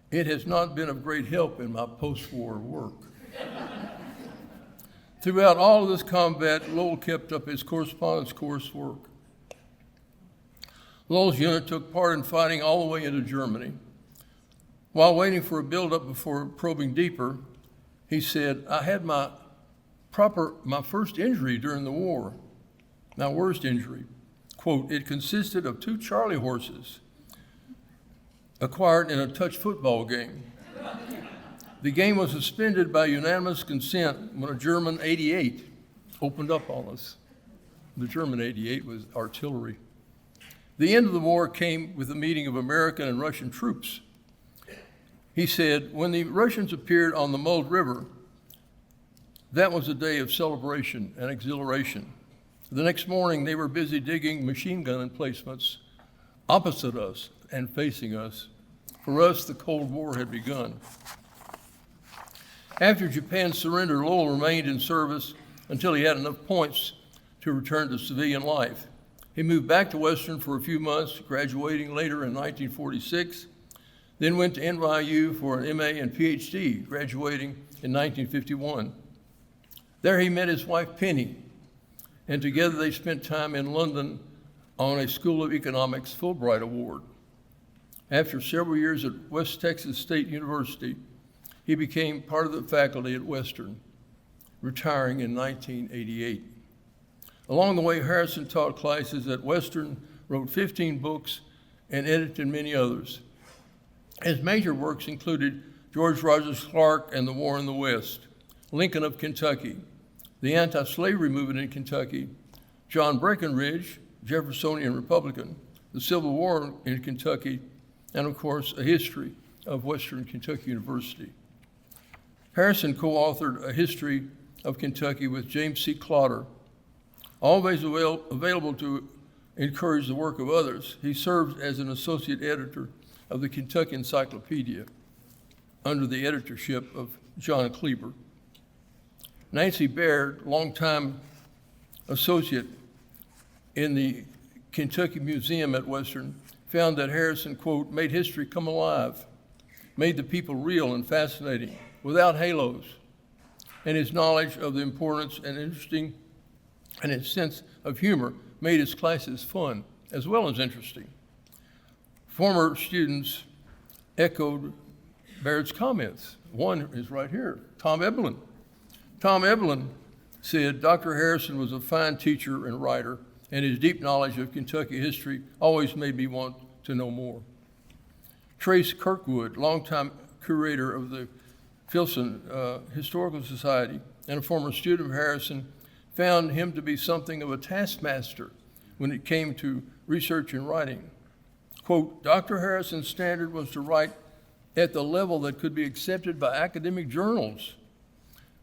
[SPEAKER 12] it has not been of great help in my post-war work. Throughout all of this combat, Lowell kept up his correspondence coursework. Lowell's unit took part in fighting all the way into Germany. While waiting for a buildup before probing deeper, he said, I had my first injury during the war, my worst injury. Quote, it consisted of 2 Charlie horses acquired in a touch football game. The game was suspended by unanimous consent when a German 88 opened up on us. The German 88 was artillery. The end of the war came with the meeting of American and Russian troops. He said, when the Russians appeared on the Mulde River, that was a day of celebration and exhilaration. The next morning, they were busy digging machine gun emplacements opposite us and facing us. For us, the Cold War had begun. After Japan's surrender, Lowell remained in service until he had enough points to return to civilian life. He moved back to Western for a few months, graduating later in 1946, then went to NYU for an MA and PhD, graduating in 1951. There he met his wife, Penny, and together they spent time in London on a School of Economics Fulbright Award. After several years at West Texas State University, he became part of the faculty at Western, retiring in 1988. Along the way, Harrison taught classes at Western, wrote 15 books, and edited many others. His major works included George Rogers Clark and the War in the West, Lincoln of Kentucky, the anti-slavery movement in Kentucky, John Breckinridge, Jeffersonian Republican, the Civil War in Kentucky, and of course, a history of Western Kentucky University. Harrison co-authored A History of Kentucky with James C. Clotter. Always available to encourage the work of others, he served as an associate editor of the Kentucky Encyclopedia under the editorship of John Kleber. Nancy Baird, longtime associate in the Kentucky Museum at Western, found that Harrison, quote, made history come alive. made the people real and fascinating, without halos. And his knowledge of the importance and interesting, and his sense of humor made his classes fun as well as interesting. Former students echoed Baird's comments. One is right here, Tom Eblen. Tom Eblen said, Dr. Harrison was a fine teacher and writer, and his deep knowledge of Kentucky history always made me want to know more. Trace Kirkwood, longtime curator of the Filson Historical Society and a former student of Harrison, found him to be something of a taskmaster when it came to research and writing. Quote, Dr. Harrison's standard was to write at the level that could be accepted by academic journals.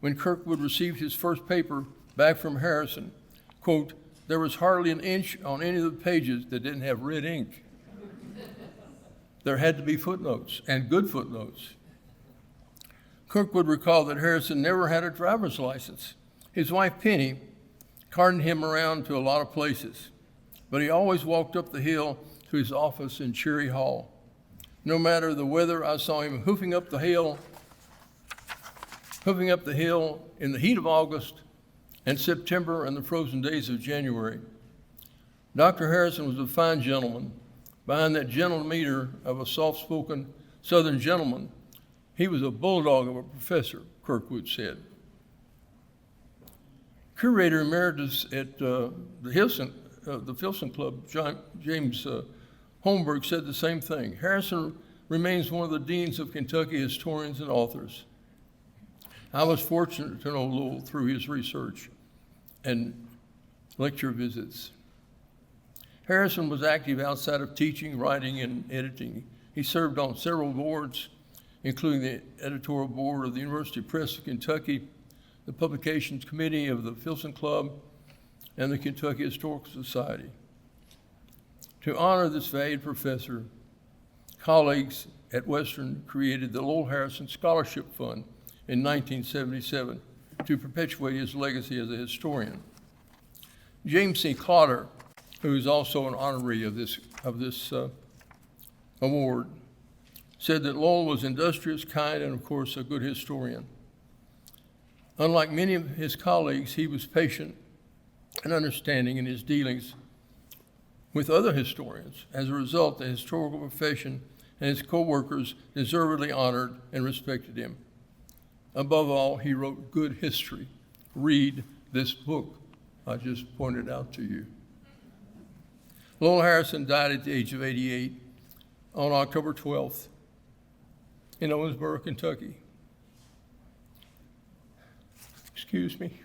[SPEAKER 12] When Kirkwood received his first paper back from Harrison, quote, there was hardly an inch on any of the pages that didn't have red ink. There had to be footnotes, and good footnotes. Kirkwood recalled that Harrison never had a driver's license. His wife, Penny, carted him around to a lot of places, but he always walked up the hill to his office in Cherry Hall. No matter the weather, I saw him hoofing up the hill in the heat of August and September and the frozen days of January. Dr. Harrison was a fine gentleman. Behind that gentle demeanor of a soft-spoken Southern gentleman, he was a bulldog of a professor, Kirkwood said. Curator emeritus at the Filson Club, James Holmberg, said the same thing. Harrison remains one of the deans of Kentucky historians and authors. I was fortunate to know Lowell through his research and lecture visits. Harrison was active outside of teaching, writing, and editing. He served on several boards, including the editorial board of the University Press of Kentucky, the Publications Committee of the Filson Club, and the Kentucky Historical Society. To honor this valued professor, colleagues at Western created the Lowell Harrison Scholarship Fund in 1977 to perpetuate his legacy as a historian. James C. Clotter, who is also an honoree of this award, said that Lowell was industrious, kind, and of course a good historian. Unlike many of his colleagues, he was patient and understanding in his dealings with other historians. As a result, the historical profession and his co-workers deservedly honored and respected him. Above all, he wrote good history. Read this book I just pointed out to you. Lowell Harrison died at the age of 88 on October 12th in Owensboro, Kentucky. Excuse me.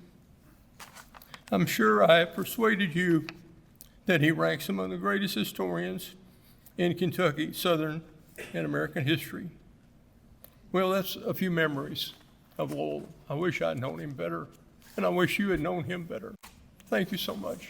[SPEAKER 12] I'm sure I have persuaded you that he ranks among the greatest historians in Kentucky, Southern, and American history. Well, that's a few memories of Lowell. I wish I'd known him better, and I wish you had known him better. Thank you so much.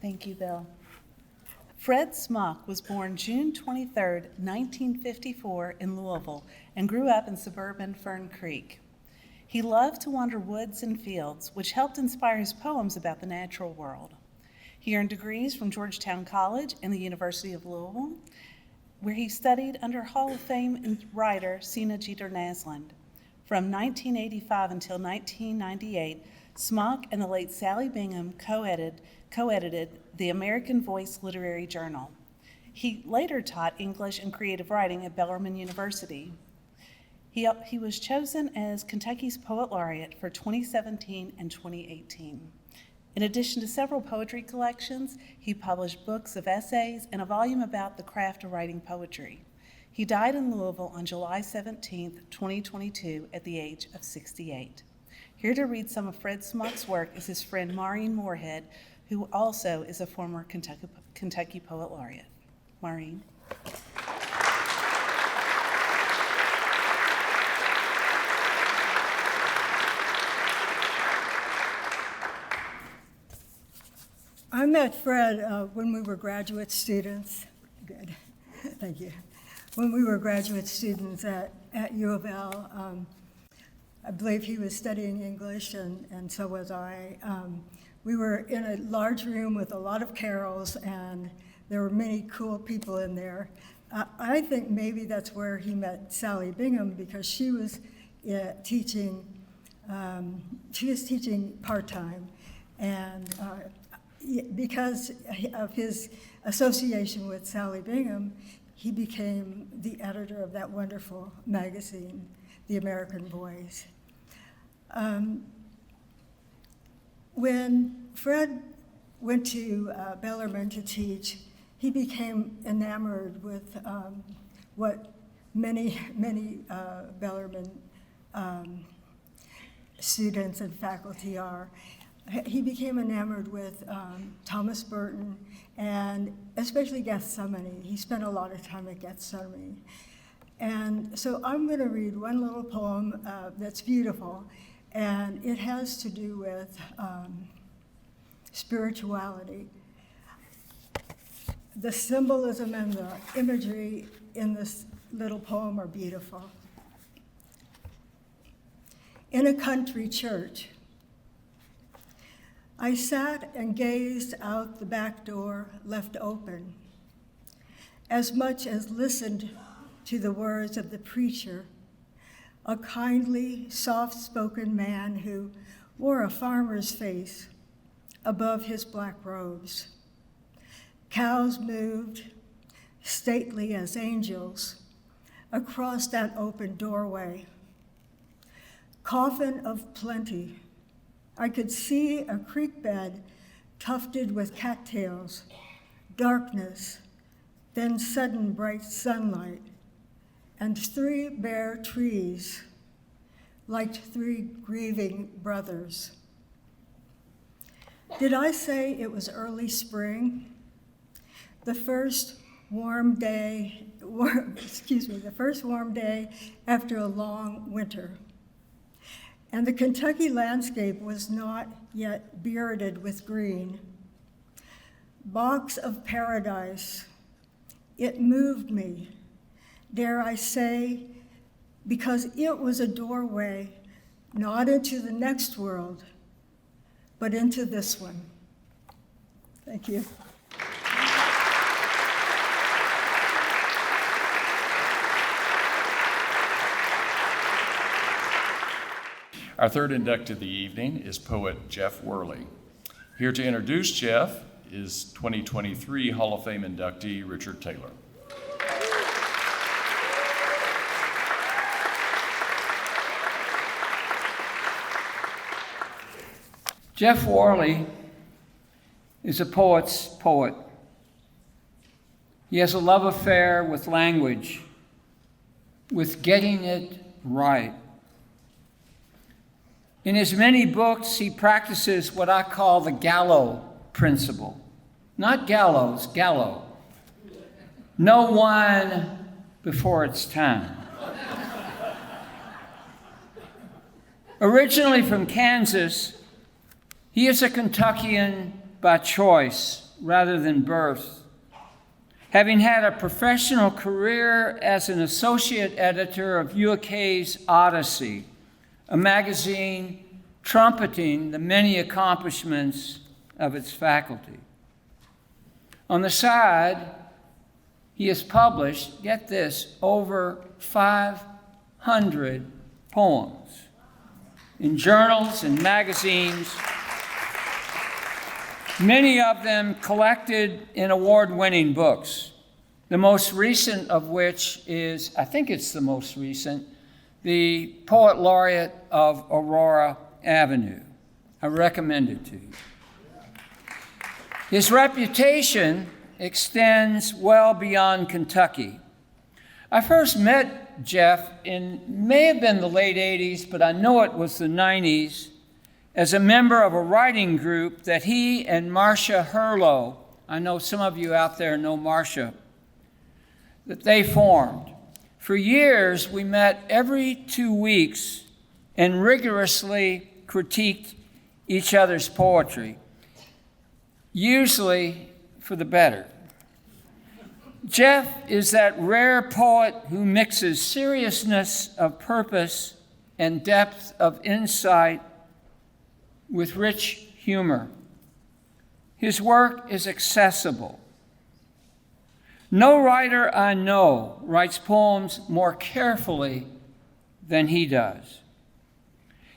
[SPEAKER 1] Thank you, Bill. Fred Smock was born June 23, 1954 in Louisville and grew up in suburban Fern Creek. He loved to wander woods and fields, which helped inspire his poems about the natural world. He earned degrees from Georgetown College and the University of Louisville, where he studied under Hall of Fame writer Sina Jeter Naslund. From 1985 until 1998, Smock and the late Sally Bingham co-edited the American Voice Literary Journal. He later taught English and creative writing at Bellarmine University. He was chosen as Kentucky's Poet Laureate for 2017 and 2018. In addition to several poetry collections, he published books of essays and a volume about the craft of writing poetry. He died in Louisville on July 17, 2022, at the age of 68. Here to read some of Fred Smock's work is his friend Maureen Moorhead, who also is a former Kentucky Poet Laureate. Maureen.
[SPEAKER 13] I met Fred when we were graduate students. Good, thank you. When we were graduate students at U of L, I believe he was studying English, and so was I. We were in a large room with a lot of carols, and there were many cool people in there. I think maybe that's where he met Sally Bingham, because she was teaching part-time, and because of his association with Sally Bingham, he became the editor of that wonderful magazine, The American Voice. When Fred went to Bellarmine to teach, he became enamored with what many Bellarmine students and faculty are. He became enamored with Thomas Burton, and especially Gethsemane. He spent a lot of time at Gethsemane. And so I'm going to read one little poem that's beautiful, and it has to do with spirituality. The symbolism and the imagery in this little poem are beautiful. In a country church, I sat and gazed out the back door left open, as much as listened to the words of the preacher, a kindly, soft-spoken man who wore a farmer's face above his black robes. Cows moved, stately as angels, across that open doorway. Coffin of plenty. I could see a creek bed tufted with cattails, darkness, then sudden bright sunlight, and 3 bare trees, like 3 grieving brothers. Did I say it was early spring? The first warm day, the first warm day after a long winter. And the Kentucky landscape was not yet bearded with green. Box of paradise, it moved me, dare I say, because it was a doorway not into the next world, but into this one. Thank you.
[SPEAKER 3] Our third inductee of the evening is poet Jeff Worley. Here to introduce Jeff is 2023 Hall of Fame inductee Richard Taylor.
[SPEAKER 14] Jeff Worley is a poet's poet. He has a love affair with language, with getting it right. In his many books, he practices what I call the Gallo principle. Not gallows, Gallo. No wine before it's time. Originally from Kansas, he is a Kentuckian by choice rather than birth. Having had a professional career as an associate editor of WUKY's Odyssey, a magazine trumpeting the many accomplishments of its faculty. On the side, he has published, get this, over 500 poems in journals and magazines, many of them collected in award-winning books, the most recent of which is, I think it's the most recent, the Poet Laureate of Aurora Avenue. I recommend it to you. His reputation extends well beyond Kentucky. I first met Jeff may have been the late 80s, but I know it was the 90s, as a member of a writing group that he and Marcia Hurlow, I know some of you out there know Marcia, that they formed. For years, we met every 2 weeks and rigorously critiqued each other's poetry, usually for the better. Jeff is that rare poet who mixes seriousness of purpose and depth of insight with rich humor. His work is accessible. No writer I know writes poems more carefully than he does.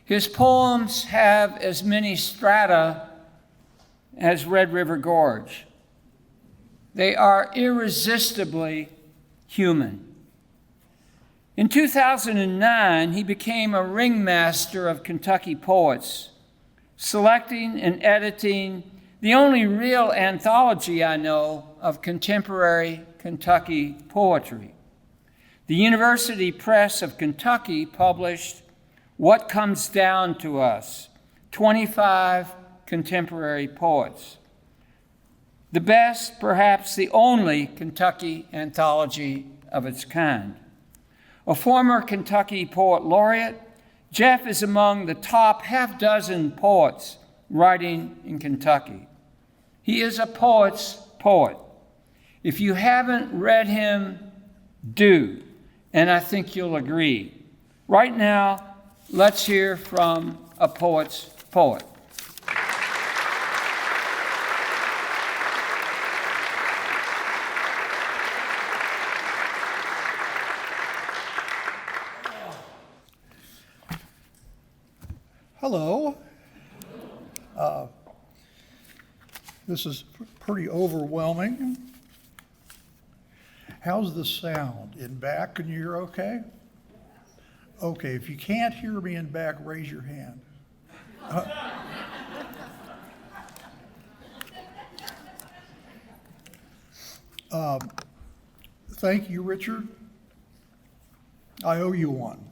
[SPEAKER 14] His poems have as many strata as Red River Gorge. They are irresistibly human. In 2009, he became a ringmaster of Kentucky poets, selecting and editing the only real anthology I know of contemporary Kentucky poetry. The University Press of Kentucky published What Comes Down to Us, 25 contemporary poets. The best, perhaps the only Kentucky anthology of its kind. A former Kentucky poet laureate, Jeff is among the top half-dozen poets writing in Kentucky. He is a poet's poet. If you haven't read him, do, and I think you'll agree. Right now, let's hear from a poet's poet.
[SPEAKER 15] Hello. This is pretty overwhelming. How's the sound? In back, can you hear okay? Okay, if you can't hear me in back, raise your hand. Thank you, Richard. I owe you one.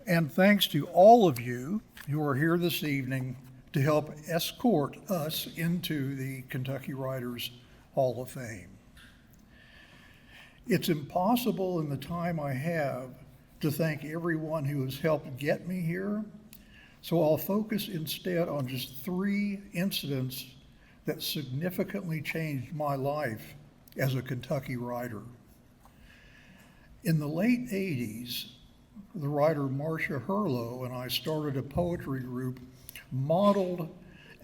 [SPEAKER 15] And thanks to all of you who are here this evening to help escort us into the Kentucky Writers Hall of Fame. It's impossible in the time I have to thank everyone who has helped get me here, so I'll focus instead on just 3 incidents that significantly changed my life as a Kentucky writer. In the late 80s, the writer Marcia and I started a poetry group modeled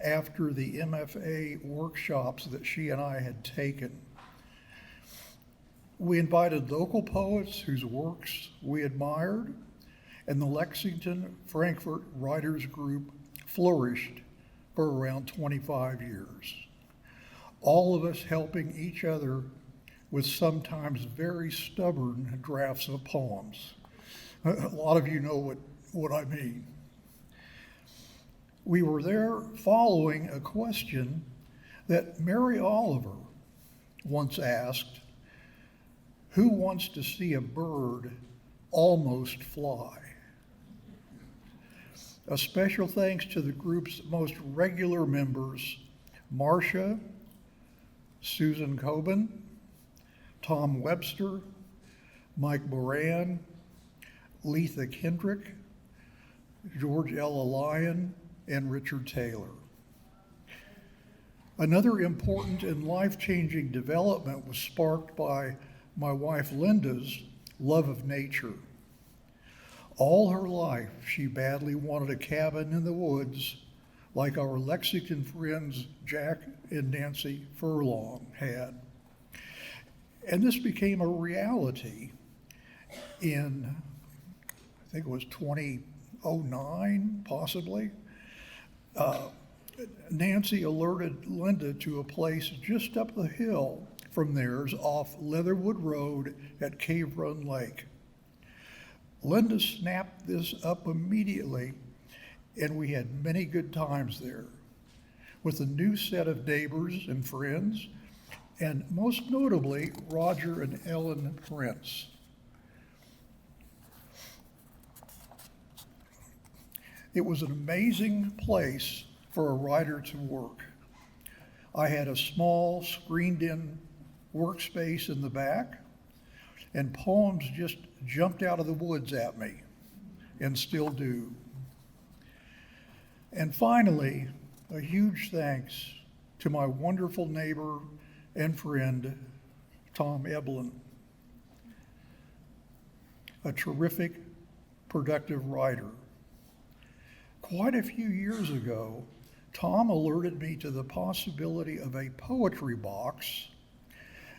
[SPEAKER 15] after the MFA workshops that she and I had taken. We invited local poets whose works we admired, and the Lexington Frankfurt Writers Group flourished for around 25 years. All of us helping each other with sometimes very stubborn drafts of poems. A lot of you know what I mean. We were there following a question that Mary Oliver once asked, who wants to see a bird almost fly? A special thanks to the group's most regular members, Marcia, Susan Coben, Tom Webster, Mike Moran, Letha Kendrick, George Ella Lyon, and Richard Taylor. Another important and life-changing development was sparked by my wife Linda's love of nature. All her life, she badly wanted a cabin in the woods like our Lexington friends Jack and Nancy Furlong had. And this became a reality in, I think it was 2009, possibly. Nancy alerted Linda to a place just up the hill from theirs off Leatherwood Road at Cave Run Lake. Linda snapped this up immediately, and we had many good times there with a new set of neighbors and friends, and most notably, Roger and Ellen Prince. It was an amazing place for a writer to work. I had a small screened-in workspace in the back, and poems just jumped out of the woods at me, and still do. And finally, a huge thanks to my wonderful neighbor and friend, Tom Eblen. a terrific, productive writer. Quite a few years ago, Tom alerted me to the possibility of a poetry box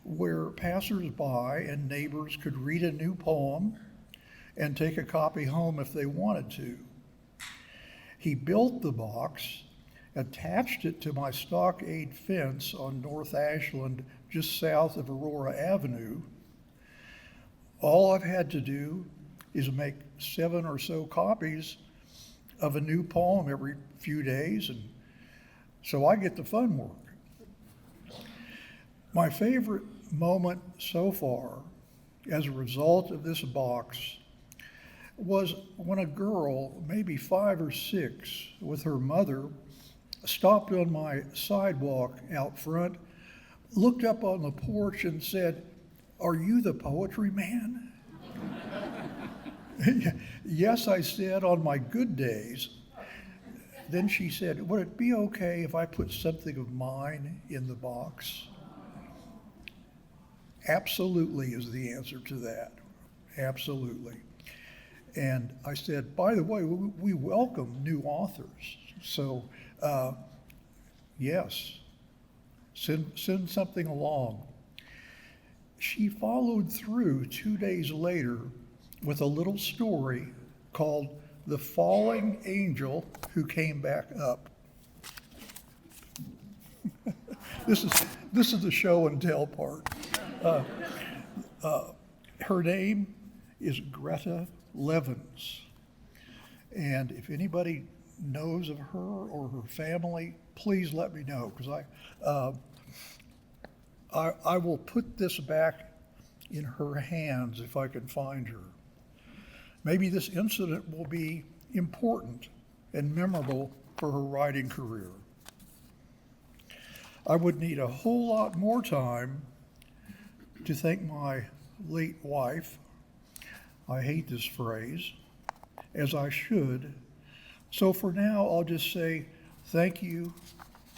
[SPEAKER 15] where passers-by and neighbors could read a new poem and take a copy home if they wanted to. He built the box, attached it to my stockade fence on North Ashland, just south of Aurora Avenue. All I've had to do is make 7 or so copies of a new poem every few days, and so I get the fun work. My favorite moment so far, as a result of this box, was when a girl, maybe 5 or 6, with her mother, stopped on my sidewalk out front, looked up on the porch and said, "Are you the poetry man?" Yes, I said, on my good days. Then she said, "Would it be okay if I put something of mine in the box?" Absolutely is the answer to that. Absolutely. And I said, by the way, we welcome new authors. So, yes, send something along. She followed through 2 days later with a little story called "The Falling Angel Who Came Back Up." This is the show and tell part. Her name is Greta Levins. And if anybody knows of her or her family, please let me know, because I will put this back in her hands if I can find her. Maybe this incident will be important and memorable for her writing career. I would need a whole lot more time to thank my late wife. I hate this phrase, as I should. So for now, I'll just say thank you,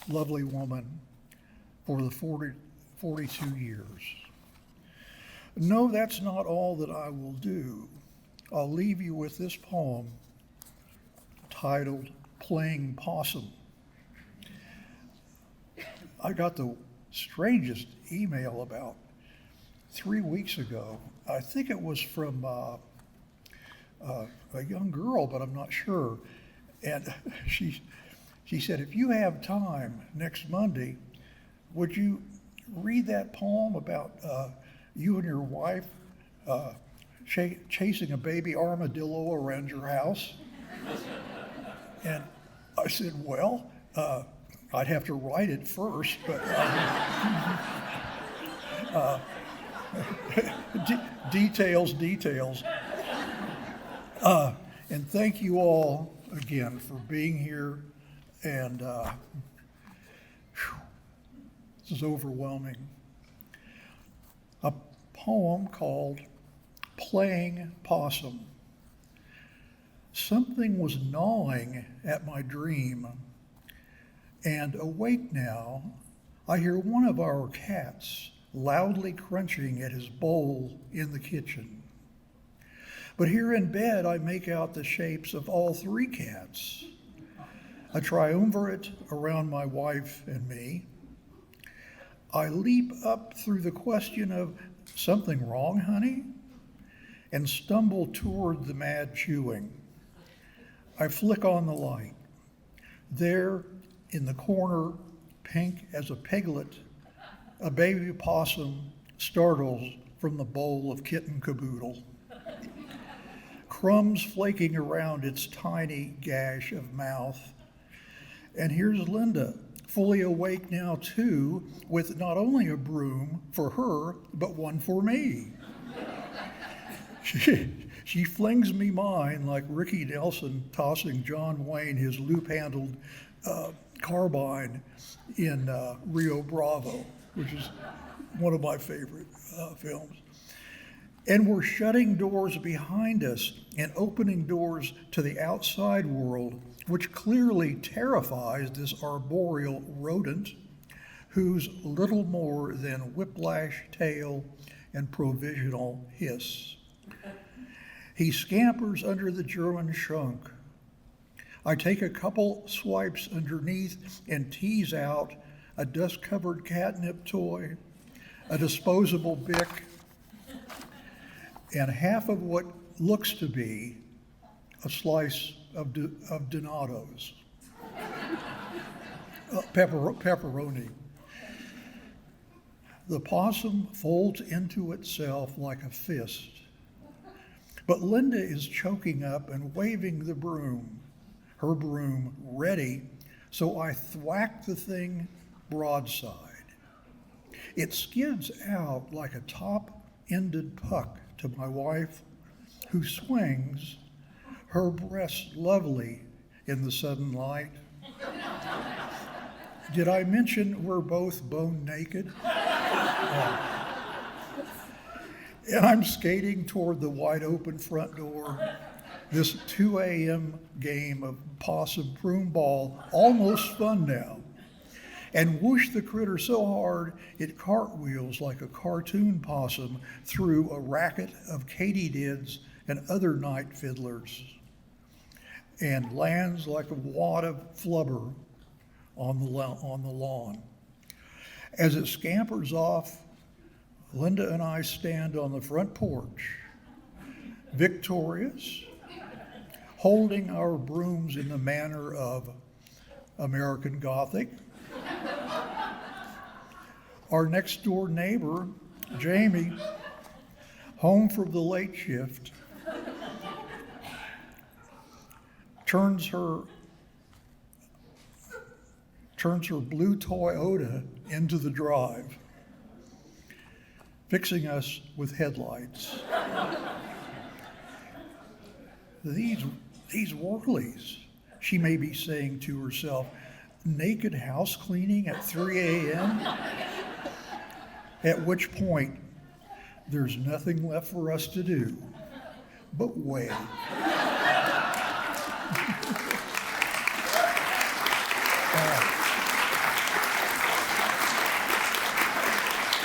[SPEAKER 15] lovely woman, for the 42 years. No, that's not all that I will do. I'll leave you with this poem titled "Playing Possum." I got the strangest email about 3 weeks ago. I think it was from a young girl, but I'm not sure. And she said, "If you have time next Monday, would you read that poem about you and your wife chasing a baby armadillo around your house?" And I said, "Well, I'd have to write it first, but details. And thank you all again for being here. And this is overwhelming. A poem called "Playing Possum." Something was gnawing at my dream, and awake now, I hear one of our cats loudly crunching at his bowl in the kitchen. But here in bed, I make out the shapes of all 3 cats, a triumvirate around my wife and me. I leap up through the question of "Something wrong, honey?" and stumble toward the mad chewing. I flick on the light. There in the corner, pink as a piglet, a baby possum startles from the bowl of kitten caboodle. Crumbs flaking around its tiny gash of mouth. And here's Linda, fully awake now too, with not only a broom for her, but one for me. She flings me mine like Ricky Nelson tossing John Wayne his loop-handled carbine in Rio Bravo, which is one of my favorite films. And we're shutting doors behind us and opening doors to the outside world, which clearly terrifies this arboreal rodent who's little more than whiplash tail and provisional hiss. He scampers under the German schunk. I take a couple swipes underneath and tease out a dust-covered catnip toy, a disposable Bic, and half of what looks to be a slice of Donato's. Pepperoni. The possum folds into itself like a fist, but Linda is choking up and waving the broom, her broom ready, so I thwack the thing broadside. It skids out like a top-ended puck to my wife, who swings, her breasts lovely in the sudden light. Did I mention we're both bone naked? And I'm skating toward the wide open front door. This 2 a.m. game of possum broom ball almost fun now. And whoosh the critter so hard it cartwheels like a cartoon possum through a racket of katydids and other night fiddlers, and lands like a wad of flubber on the lawn. As it scampers off, Linda and I stand on the front porch, victorious, holding our brooms in the manner of American Gothic. Our next door neighbor, Jamie, home from the late shift, turns her blue Toyota into the drive, fixing us with headlights. These Worleys, she may be saying to herself, naked house cleaning at 3 a.m.? At which point, there's nothing left for us to do but wait.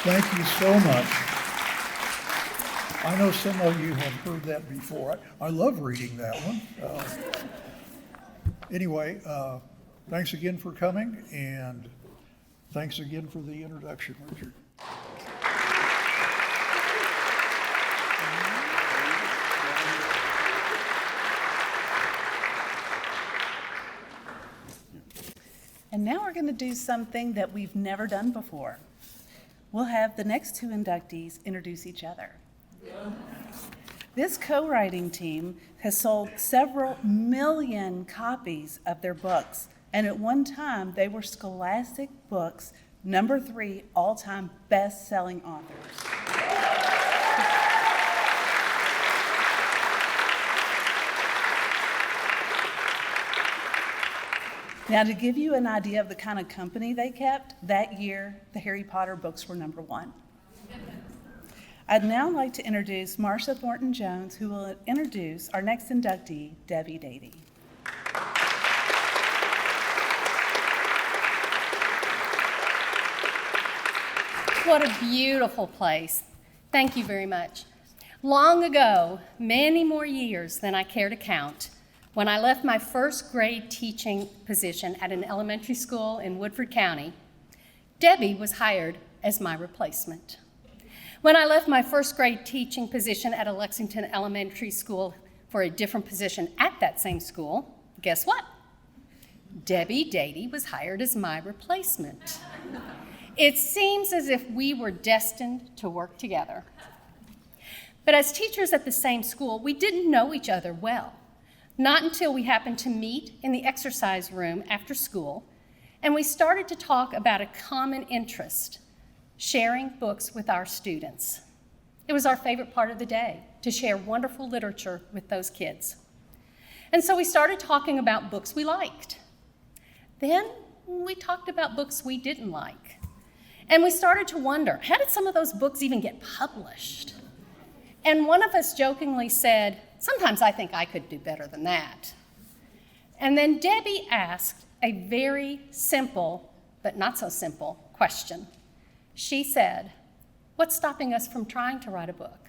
[SPEAKER 15] Thank you so much. I know some of you have heard that before. I love reading that one. Anyway, thanks again for coming, and thanks again for the introduction, Richard.
[SPEAKER 1] And now we're going to do something that we've never done before. We'll have the next two inductees introduce each other. This co-writing team has sold several million copies of their books, and at one time they were Scholastic Books' #3 all-time best-selling authors. Now, to give you an idea of the kind of company they kept, that year, the Harry Potter books were #1. I'd now like to introduce Marcia Thornton Jones, who will introduce our next inductee, Debbie Dadey.
[SPEAKER 16] What a beautiful place. Thank you very much. Long ago, many more years than I care to count, when I left my first grade teaching position at an elementary school in Woodford County, Debbie was hired as my replacement. When I left my first grade teaching position at a Lexington elementary school for a different position at that same school, guess what? Debbie Dadey was hired as my replacement. It seems as if we were destined to work together. But as teachers at the same school, we didn't know each other well. Not until we happened to meet in the exercise room after school, and we started to talk about a common interest, sharing books with our students. It was our favorite part of the day, to share wonderful literature with those kids. And so we started talking about books we liked. Then we talked about books we didn't like. And we started to wonder, how did some of those books even get published? And one of us jokingly said, sometimes I think I could do better than that. And then Debbie asked a very simple, but not so simple, question. She said, what's stopping us from trying to write a book?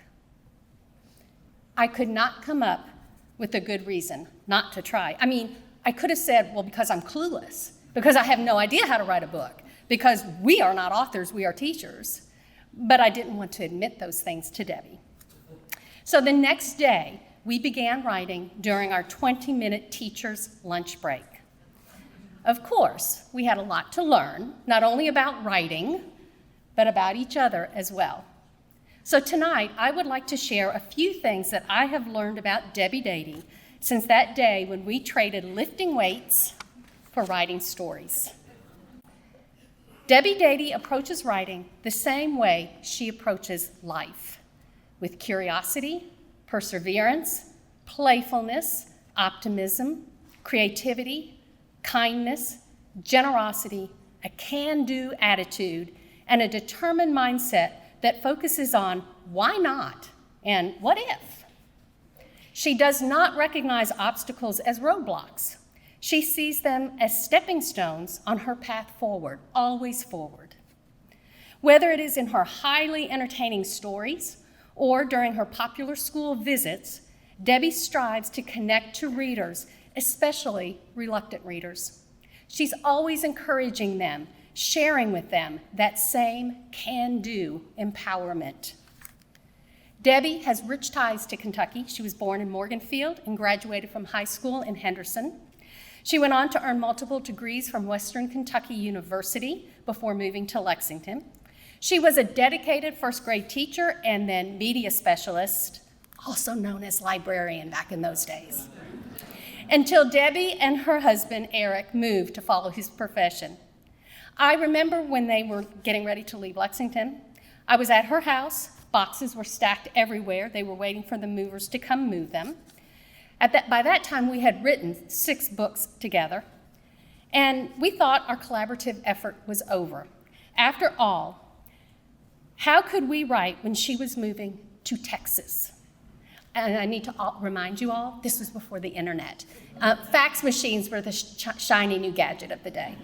[SPEAKER 16] I could not come up with a good reason not to try. I mean, I could have said, well, because I'm clueless, because I have no idea how to write a book, because we are not authors, we are teachers. But I didn't want to admit those things to Debbie. So the next day, we began writing during our 20-minute teacher's lunch break. Of course, we had a lot to learn, not only about writing, but about each other as well. So tonight, I would like to share a few things that I have learned about Debbie Dadey since that day when we traded lifting weights for writing stories. Debbie Dadey approaches writing the same way she approaches life, with curiosity, perseverance, playfulness, optimism, creativity, kindness, generosity, a can-do attitude, and a determined mindset that focuses on why not and what if. She does not recognize obstacles as roadblocks. She sees them as stepping stones on her path forward, always forward. Whether it is in her highly entertaining stories or during her popular school visits, Debbie strives to connect to readers, especially reluctant readers. She's always encouraging them, sharing with them that same can-do empowerment. Debbie has rich ties to Kentucky. She was born in Morganfield and graduated from high school in Henderson. She went on to earn multiple degrees from Western Kentucky University before moving to Lexington. She was a dedicated first grade teacher and then media specialist, also known as librarian back in those days, until Debbie and her husband, Eric, moved to follow his profession. I remember when they were getting ready to leave Lexington. I was at her house. Boxes were stacked everywhere. They were waiting for the movers to come move them. By that time, we had written 6 books together, and we thought our collaborative effort was over. After all, how could we write when she was moving to Texas? And I need to remind you all, this was before the internet. Fax machines were the shiny new gadget of the day.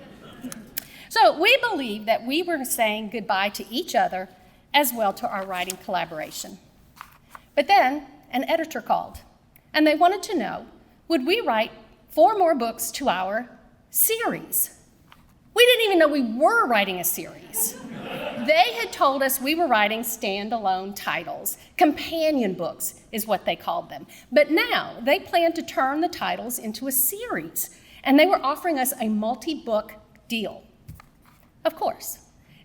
[SPEAKER 16] So we believed that we were saying goodbye to each other as well to our writing collaboration. But then an editor called, and they wanted to know, would we write 4 more books to our series? We didn't even know we were writing a series. They had told us we were writing standalone titles. Companion books is what they called them. But now they planned to turn the titles into a series, and they were offering us a multi-book deal. Of course,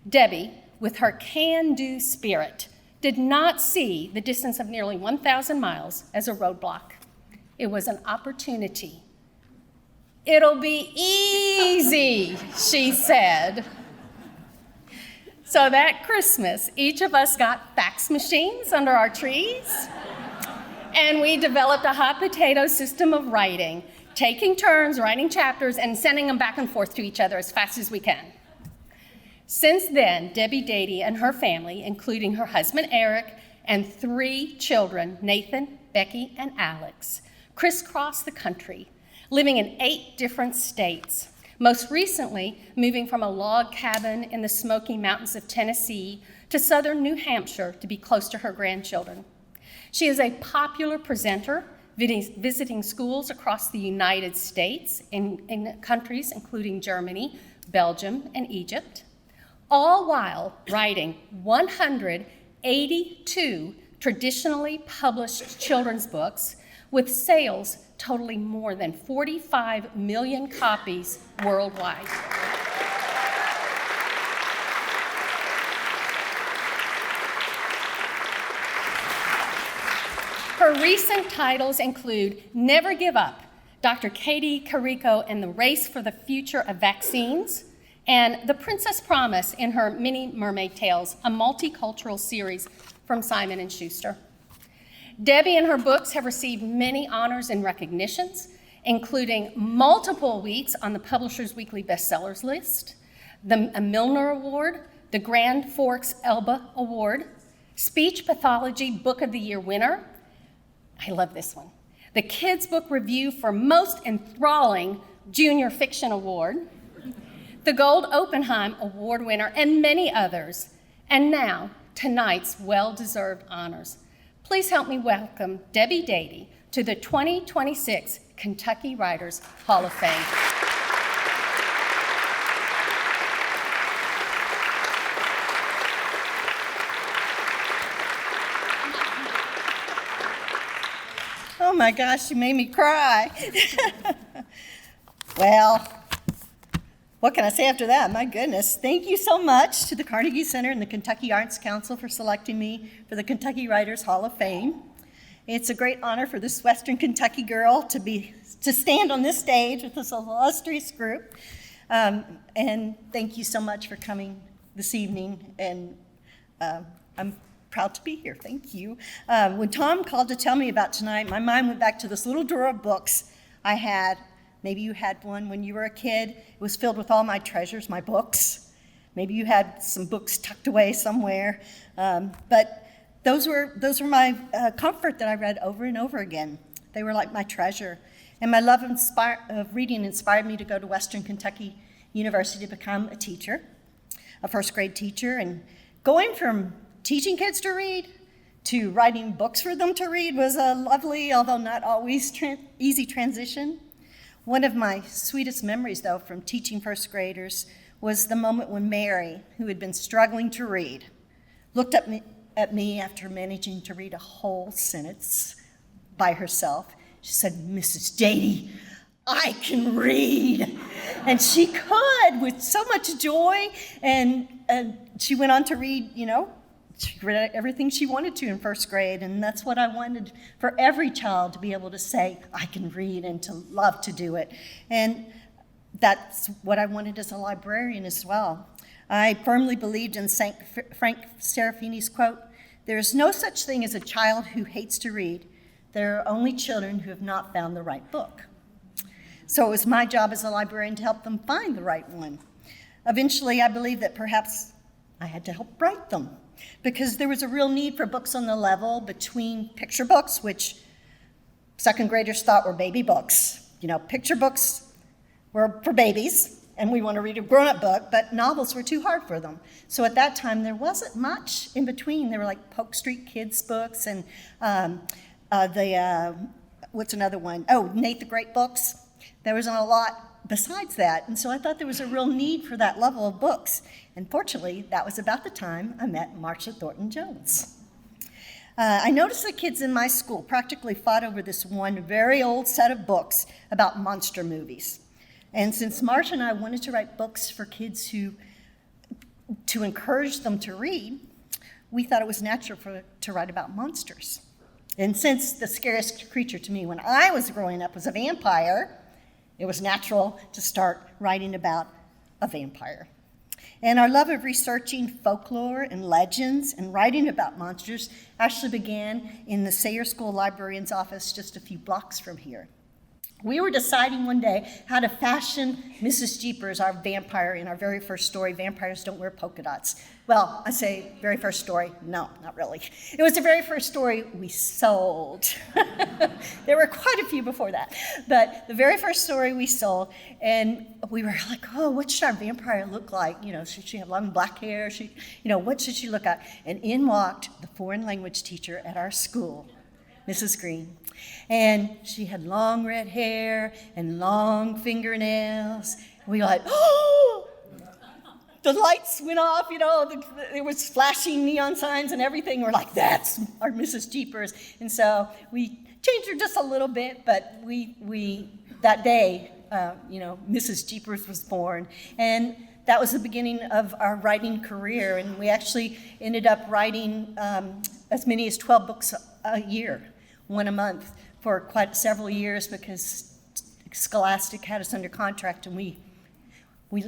[SPEAKER 16] Debbie, with her can-do spirit, did not see the distance of nearly 1,000 miles as a roadblock. It was an opportunity. It'll be easy, she said. So that Christmas, each of us got fax machines under our trees, and we developed a hot potato system of writing, taking turns writing chapters and sending them back and forth to each other as fast as we can. Since then, Debbie Dadey and her family, including her husband Eric and 3 children, Nathan, Becky, and Alex, crisscrossed the country, living in 8 different states, most recently moving from a log cabin in the Smoky Mountains of Tennessee to southern New Hampshire to be close to her grandchildren. She is a popular presenter, visiting schools across the United States in countries including Germany, Belgium, and Egypt, all while writing 182 traditionally published children's books with sales totaling more than 45 million copies worldwide. Her recent titles include Never Give Up, Dr. Katie Carrico and the Race for the Future of Vaccines, and The Princess Promise in her Mini Mermaid Tales, a multicultural series from Simon & Schuster. Debbie and her books have received many honors and recognitions, including multiple weeks on the Publishers Weekly bestsellers list, a Milner Award, the Grand Forks Elba Award, Speech Pathology Book of the Year winner. I love this one. The Kids Book Review for Most Enthralling Junior Fiction Award, the Gold Oppenheim Award winner, and many others. And now, tonight's well-deserved honors. Please help me welcome Debbie Dadey to the 2026 Kentucky Writers Hall of Fame.
[SPEAKER 5] Oh my gosh, you made me cry. Well, what can I say after that? My goodness. Thank you so much to the Carnegie Center and the Kentucky Arts Council for selecting me for the Kentucky Writers Hall of Fame. It's a great honor for this Western Kentucky girl to stand on this stage with this illustrious group. And thank you so much for coming this evening. And I'm proud to be here. Thank you. When Tom called to tell me about tonight, my mind went back to this little drawer of books I had. Maybe you had one when you were a kid. It was filled with all my treasures, my books. Maybe you had some books tucked away somewhere. But those were my comfort that I read over and over again. They were like my treasure. And my love of reading inspired me to go to Western Kentucky University to become a teacher, a first grade teacher. And going from teaching kids to read to writing books for them to read was a lovely, although not always easy transition. One of my sweetest memories, though, from teaching first graders was the moment when Mary, who had been struggling to read, looked at me after managing to read a whole sentence by herself. She said, "Mrs. Dadey, I can read." And she could with so much joy. And she went on to read, she read everything she wanted to in first grade, and that's what I wanted for every child, to be able to say, I can read, and to love to do it. And that's what I wanted as a librarian as well. I firmly believed in St. Frank Serafini's quote, "There is no such thing as a child who hates to read. There are only children who have not found the right book." So it was my job as a librarian to help them find the right one. Eventually, I believed that perhaps I had to help write them, because there was a real need for books on the level between picture books, which second graders thought were baby books. Picture books were for babies, and we want to read a grown-up book, but novels were too hard for them. So at that time, there wasn't much in between. There were like Polk Street Kids books and what's another one? Oh, Nate the Great books. There wasn't a lot besides that. And so I thought there was a real need for that level of books. And fortunately, that was about the time I met Marcia Thornton Jones. I noticed the kids in my school practically fought over this one very old set of books about monster movies. And since Marcia and I wanted to write books for kids to encourage them to read, we thought it was natural to write about monsters. And since the scariest creature to me when I was growing up was a vampire, it was natural to start writing about a vampire. And our love of researching folklore and legends and writing about monsters actually began in the Sayre School librarian's office just a few blocks from here. We were deciding one day how to fashion Mrs. Jeepers, our vampire, in our very first story, Vampires Don't Wear Polka Dots. Well, I say very first story. No, not really. It was the very first story we sold. There were quite a few before that. But the very first story we sold, and we were like, oh, what should our vampire look like? Should she have long black hair? What should she look like? And in walked the foreign language teacher at our school, Mrs. Green. And she had long red hair and long fingernails. We were like, oh! The lights went off, there was flashing neon signs and everything. We're like, that's our Mrs. Jeepers. And so we changed her just a little bit, but we that day, Mrs. Jeepers was born. And that was the beginning of our writing career. And we actually ended up writing as many as 12 books a year. One a month for quite several years, because Scholastic had us under contract, and we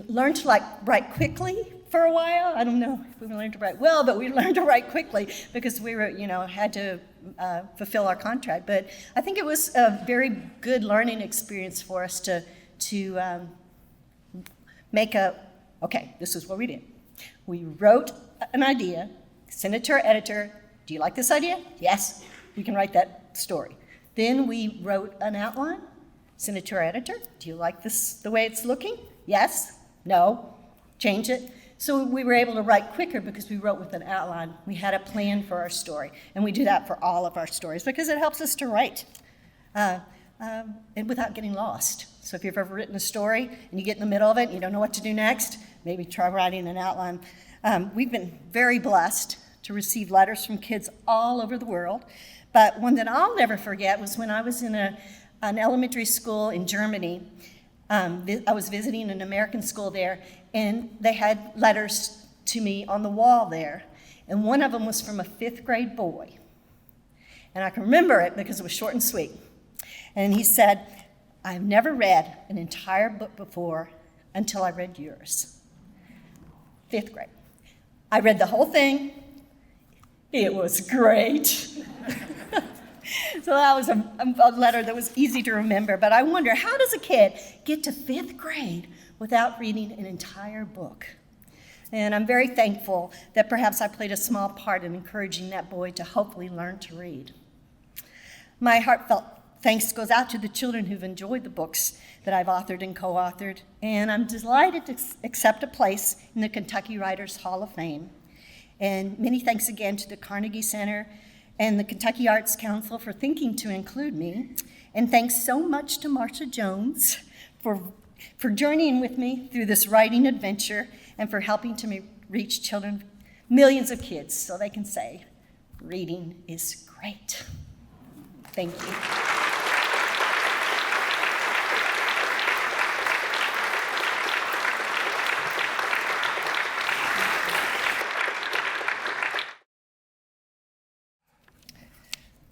[SPEAKER 5] learned to write quickly for a while. I don't know if we learned to write well, but we learned to write quickly because we were, had to fulfill our contract. But I think it was a very good learning experience for us to make okay, this is what we did. We wrote an idea, sent it to our editor. Do you like this idea? Yes, we can write that story. Then we wrote an outline, sent it to our editor. Do you like this, the way it's looking? Yes? No? Change it?
[SPEAKER 17] So we were able to write quicker because we wrote with an outline. We had a plan for our story, and we do that for all of our stories because it helps us to write and without getting lost. So if you've ever written a story and you get in the middle of it and you don't know what to do next, maybe try writing an outline. We've been very blessed to receive letters from kids all over the world, but one that I'll never forget was when I was in an elementary school in Germany. I was visiting an American school there, and they had letters to me on the wall there, and one of them was from a 5th grade boy, and I can remember it because it was short and sweet. And he said, "I've never read an entire book before until I read yours." 5th grade. I read the whole thing. It was great. So that was a letter that was easy to remember, but I wonder, how does a kid get to 5th grade without reading an entire book? And I'm very thankful that perhaps I played a small part in encouraging that boy to hopefully learn to read. My heartfelt thanks goes out to the children who've enjoyed the books that I've authored and co-authored, and I'm delighted to accept a place in the Kentucky Writers Hall of Fame. And many thanks again to the Carnegie Center and the Kentucky Arts Council for thinking to include me. And thanks so much to Marcia Jones for journeying with me through this writing adventure and for helping to reach children, millions of kids, so they can say, reading is great. Thank you.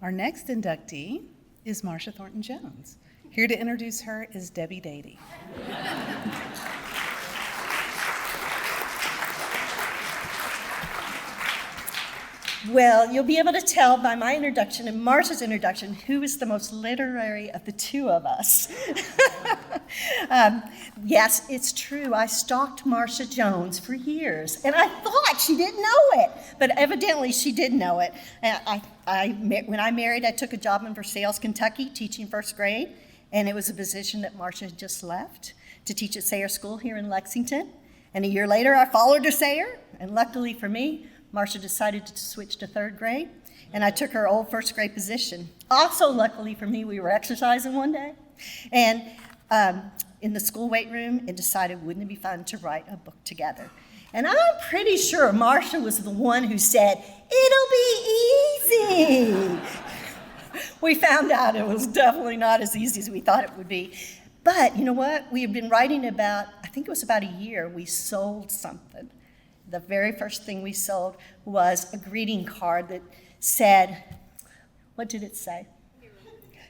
[SPEAKER 1] Our next inductee is Marcia Thornton Jones. Here to introduce her is Debbie Dadey.
[SPEAKER 17] Well, you'll be able to tell by my introduction and Marcia's introduction who is the most literary of the two of us. Yes, it's true. I stalked Marcia Jones for years, and I thought she didn't know it, but evidently she did know it. When I married, I took a job in Versailles, Kentucky, teaching 1st grade, and it was a position that Marcia had just left to teach at Sayre School here in Lexington. And a year later, I followed her Sayre, and luckily for me, Marcia decided to switch to 3rd grade, and I took her old 1st grade position. Also, luckily for me, we were exercising one day, and in the school weight room, and decided wouldn't it be fun to write a book together. And I'm pretty sure Marcia was the one who said, "It'll be easy." We found out it was definitely not as easy as we thought it would be. But you know what? We had been writing about, I think it was about a year, we sold something. The very first thing we sold was a greeting card that said, what did it say?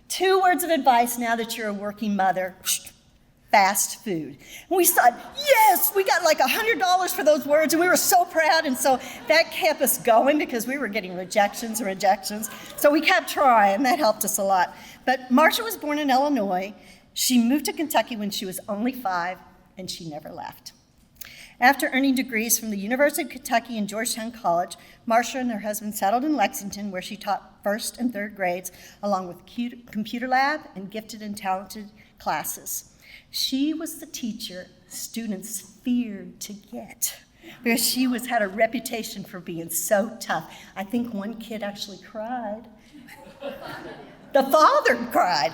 [SPEAKER 17] 2 words of advice now that you're a working mother. Fast food. And we thought, yes, we got like $100 for those words, and we were so proud, and so that kept us going because we were getting rejections and rejections. So we kept trying, and that helped us a lot. But Marcia was born in Illinois. She moved to Kentucky when she was only 5, and she never left. After earning degrees from the University of Kentucky and Georgetown College, Marcia and her husband settled in Lexington, where she taught 1st and 3rd grades, along with computer lab and gifted and talented classes. She was the teacher students feared to get, because she had a reputation for being so tough. I think one kid actually cried. The father cried.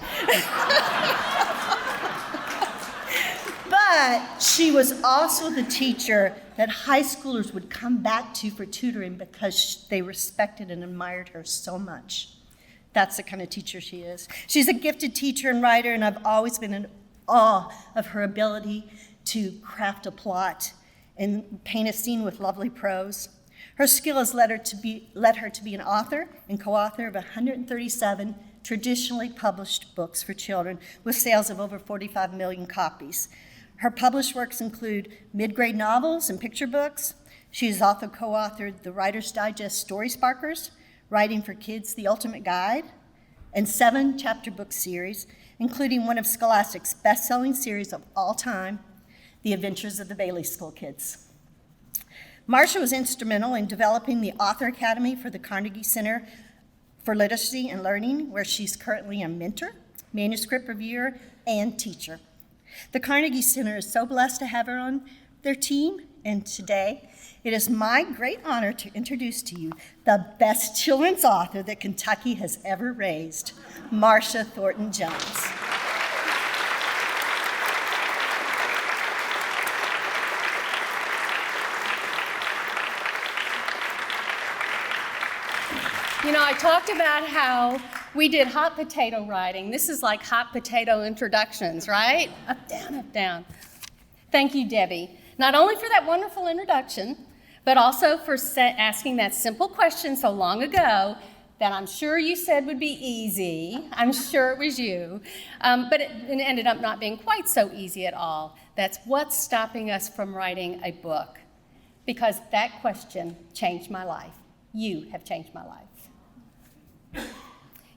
[SPEAKER 17] But she was also the teacher that high schoolers would come back to for tutoring because they respected and admired her so much. That's the kind of teacher she is. She's a gifted teacher and writer, and I've always been in awe of her ability to craft a plot and paint a scene with lovely prose. Her skill has led her to be an author and co-author of 137 traditionally published books for children with sales of over 45 million copies. Her published works include mid-grade novels and picture books. She has also co-authored the Writer's Digest Story Sparkers, Writing for Kids, The Ultimate Guide, and 7 chapter book series, including one of Scholastic's best-selling series of all time, The Adventures of the Bailey School Kids. Marcia was instrumental in developing the Author Academy for the Carnegie Center for Literacy and Learning, where she's currently a mentor, manuscript reviewer, and teacher. The Carnegie Center is so blessed to have her on their team, and today it is my great honor to introduce to you the best children's author that Kentucky has ever raised, Marcia Thornton Jones.
[SPEAKER 16] You know, I talked about how we did hot potato writing. This is like hot potato introductions, right? Up, down, up, down. Thank you, Debbie, not only for that wonderful introduction, but also for asking that simple question so long ago that I'm sure you said would be easy. I'm sure it was you. But it ended up not being quite so easy at all. That's what's stopping us from writing a book. Because that question changed my life. You have changed my life.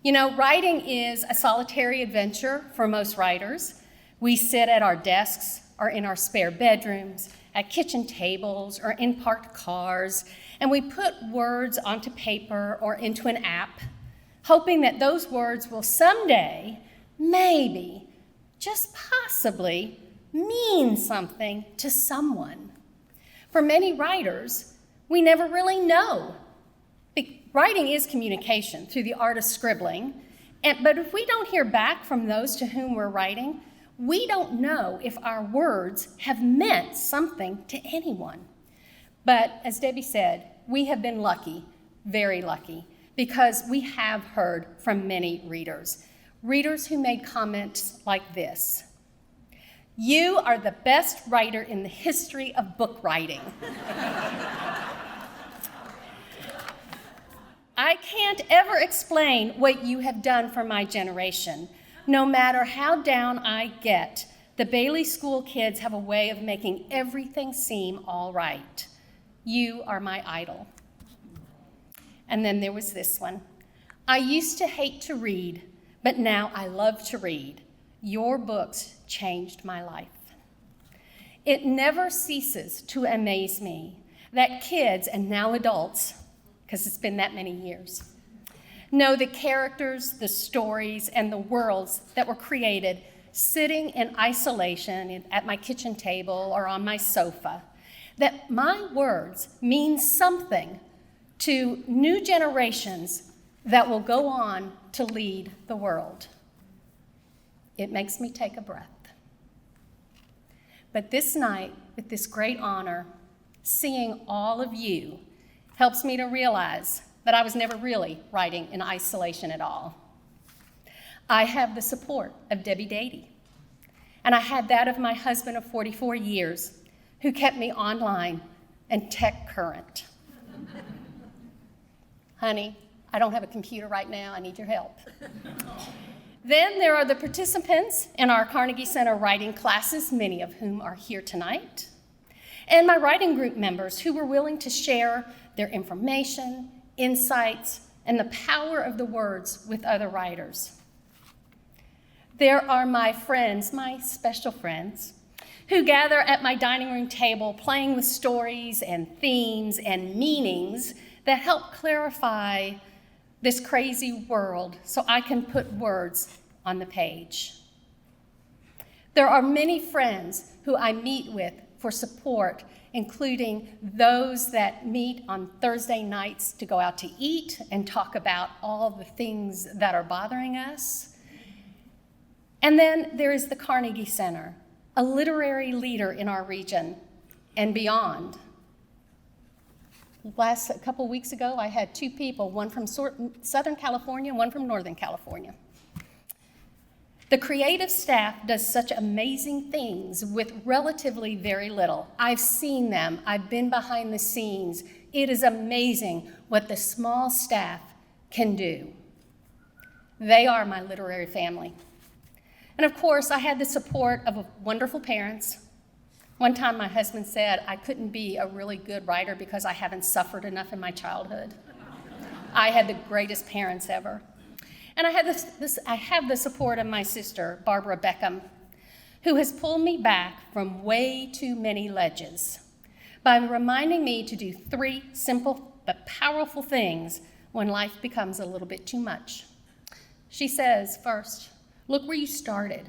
[SPEAKER 16] You know, writing is a solitary adventure for most writers. We sit at our desks or in our spare bedrooms, at kitchen tables or in parked cars, and we put words onto paper or into an app, hoping that those words will someday, maybe, just possibly, mean something to someone. For many writers, we never really know. Writing is communication through the art of scribbling, but if we don't hear back from those to whom we're writing, we don't know if our words have meant something to anyone. But as Debbie said, we have been lucky, very lucky, because we have heard from many readers who made comments like this: "You are the best writer in the history of book writing." "I can't ever explain what you have done for my generation. No matter how down I get, the Bailey School kids have a way of making everything seem all right. You are my idol." And then there was this one: "I used to hate to read, but now I love to read. Your books changed my life." It never ceases to amaze me that kids, and now adults, because it's been that many years, know the characters, the stories, and the worlds that were created sitting in isolation at my kitchen table or on my sofa, that my words mean something to new generations that will go on to lead the world. It makes me take a breath. But this night, with this great honor, seeing all of you helps me to realize that I was never really writing in isolation at all. I have the support of Debbie Dadey, and I had that of my husband of 44 years, who kept me online and tech current. "Honey, I don't have a computer right now. I need your help." Then there are the participants in our Carnegie Center writing classes, many of whom are here tonight, and my writing group members who were willing to share their information, insights, and the power of the words with other writers. There are my friends, my special friends, who gather at my dining room table playing with stories and themes and meanings that help clarify this crazy world so I can put words on the page. There are many friends who I meet with for support, including those that meet on Thursday nights to go out to eat and talk about all the things that are bothering us. And then there is the Carnegie Center, a literary leader in our region and beyond. A couple weeks ago, I had two people, one from Southern California, one from Northern California. The creative staff does such amazing things with relatively very little. I've seen them. I've been behind the scenes. It is amazing what the small staff can do. They are my literary family. And of course, I had the support of wonderful parents. One time my husband said I couldn't be a really good writer because I haven't suffered enough in my childhood. I had the greatest parents ever. And I have the support of my sister, Barbara Beckham, who has pulled me back from way too many ledges by reminding me to do 3 simple but powerful things when life becomes a little bit too much. She says, first, look where you started.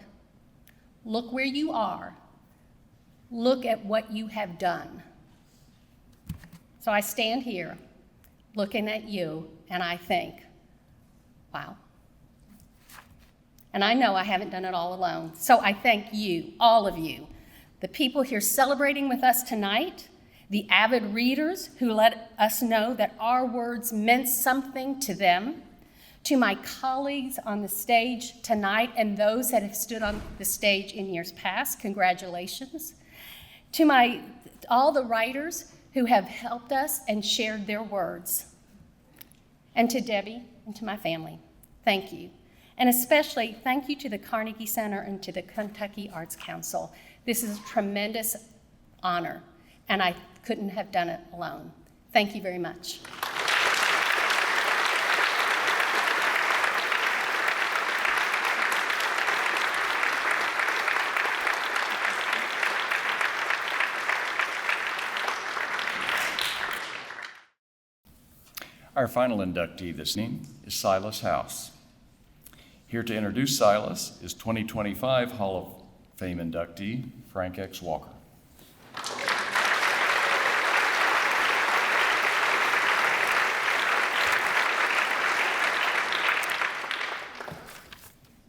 [SPEAKER 16] Look where you are. look at what you have done. So I stand here looking at you and I think, wow. And I know I haven't done it all alone. So I thank you, all of you, the people here celebrating with us tonight, the avid readers who let us know that our words meant something to them, to my colleagues on the stage tonight and those that have stood on the stage in years past, congratulations. To all the writers who have helped us and shared their words. And to Debbie and to my family, thank you. And especially thank you to the Carnegie Center and to the Kentucky Arts Council. This is a tremendous honor, and I couldn't have done it alone. Thank you very much.
[SPEAKER 3] Our final inductee this evening is Silas House. Here to introduce Silas is 2025 Hall of Fame inductee Frank X. Walker.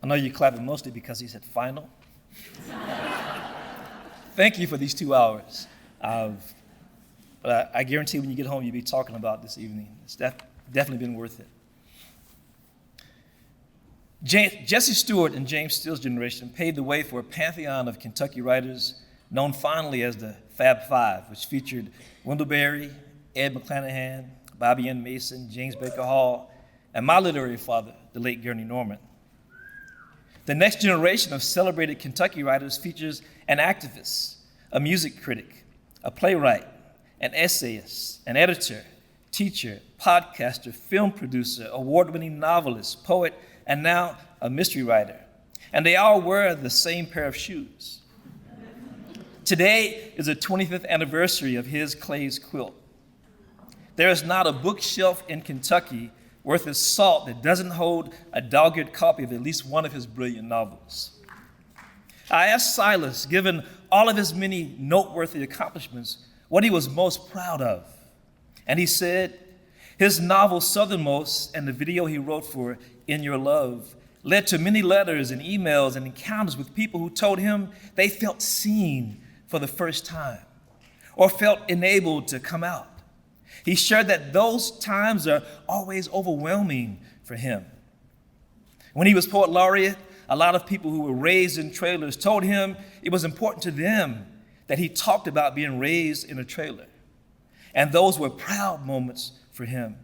[SPEAKER 18] I know you're clapping mostly because he said final. Thank you for these 2 hours. But I guarantee when you get home, you'll be talking about this evening. It's definitely been worth it. Jesse Stewart and James Steele's generation paved the way for a pantheon of Kentucky writers known fondly as the Fab Five, which featured Wendell Berry, Ed McClanahan, Bobby N. Mason, James Baker Hall, and my literary father, the late Gurney Norman. The next generation of celebrated Kentucky writers features an activist, a music critic, a playwright, an essayist, an editor, teacher, podcaster, film producer, award-winning novelist, poet, and now a mystery writer. And they all wear the same pair of shoes. Today is the 25th anniversary of his Clay's Quilt. There is not a bookshelf in Kentucky worth its salt that doesn't hold a dogged copy of at least one of his brilliant novels. I asked Silas, given all of his many noteworthy accomplishments, what he was most proud of. And he said, his novel Southernmost and the video he wrote for In Your Love led to many letters and emails and encounters with people who told him they felt seen for the first time or felt enabled to come out. He shared that those times are always overwhelming for him. When he was poet laureate, a lot of people who were raised in trailers told him it was important to them that he talked about being raised in a trailer. And those were proud moments for him.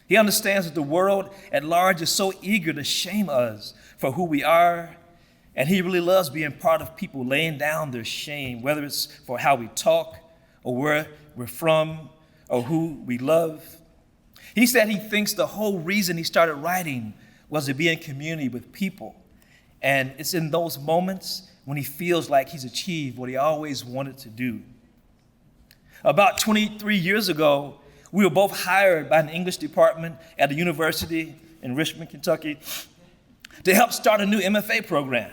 [SPEAKER 18] He understands that the world at large is so eager to shame us for who we are, and he really loves being part of people laying down their shame, whether it's for how we talk or where we're from or who we love. He said he thinks the whole reason he started writing was to be in community with people. And it's in those moments when he feels like he's achieved what he always wanted to do. About 23 years ago, we were both hired by an English department at a university in Richmond, Kentucky, to help start a new MFA program.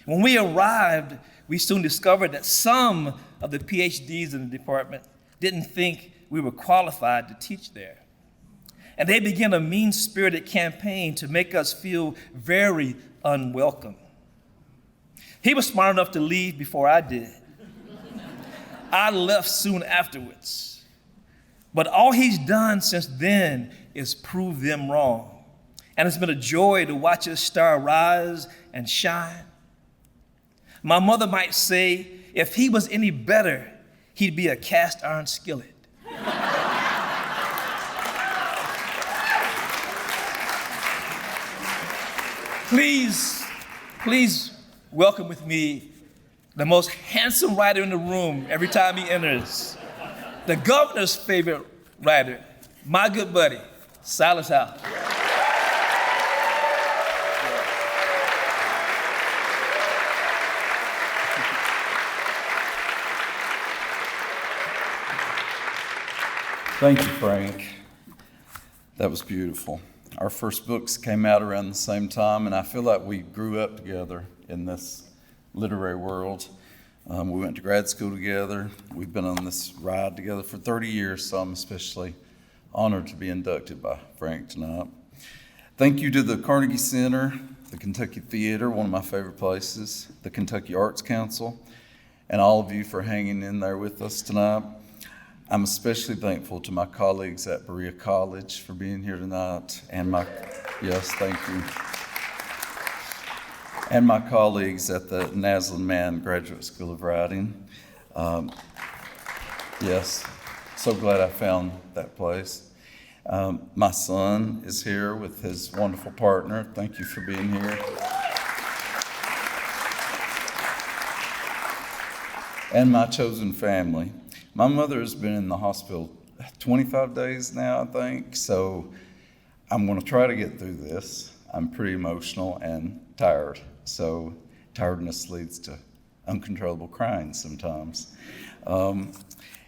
[SPEAKER 18] When we arrived, we soon discovered that some of the PhDs in the department didn't think we were qualified to teach there. And they began a mean-spirited campaign to make us feel very unwelcome. He was smart enough to leave before I did. I left soon afterwards. But all he's done since then is prove them wrong. And it's been a joy to watch his star rise and shine. My mother might say, if he was any better, he'd be a cast iron skillet. Please welcome with me the most handsome writer in the room every time he enters. The governor's favorite writer, my good buddy, Silas House.
[SPEAKER 19] Thank you, Frank. That was beautiful. Our first books came out around the same time, and I feel like we grew up together in this literary world. We went to grad school together. We've been on this ride together for 30 years, so I'm especially honored to be inducted by Frank tonight. Thank you to the Carnegie Center, the Kentucky Theater, one of my favorite places, the Kentucky Arts Council, and all of you for hanging in there with us tonight. I'm especially thankful to my colleagues at Berea College for being here tonight, and yes, thank you. And my colleagues at the Naslin Mann Graduate School of Writing. Yes, so glad I found that place. My son is here with his wonderful partner. Thank you for being here. And my chosen family. My mother has been in the hospital 25 days now, I think, so I'm going to try to get through this. I'm pretty emotional and tired, so tiredness leads to uncontrollable crying sometimes. In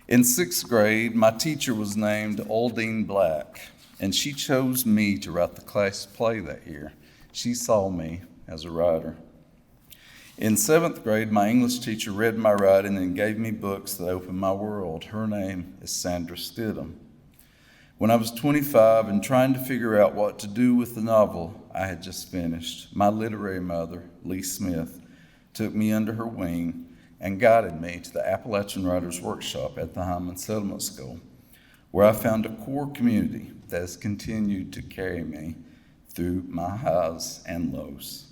[SPEAKER 19] 6th grade, my teacher was named Aldine Black, and she chose me to write the class play that year. She saw me as a writer. In 7th grade, my English teacher read my writing and gave me books that opened my world. Her name is Sandra Stidham. When I was 25 and trying to figure out what to do with the novel I had just finished, my literary mother, Lee Smith, took me under her wing and guided me to the Appalachian Writers Workshop at the Hyman Settlement School, where I found a core community that has continued to carry me through my highs and lows.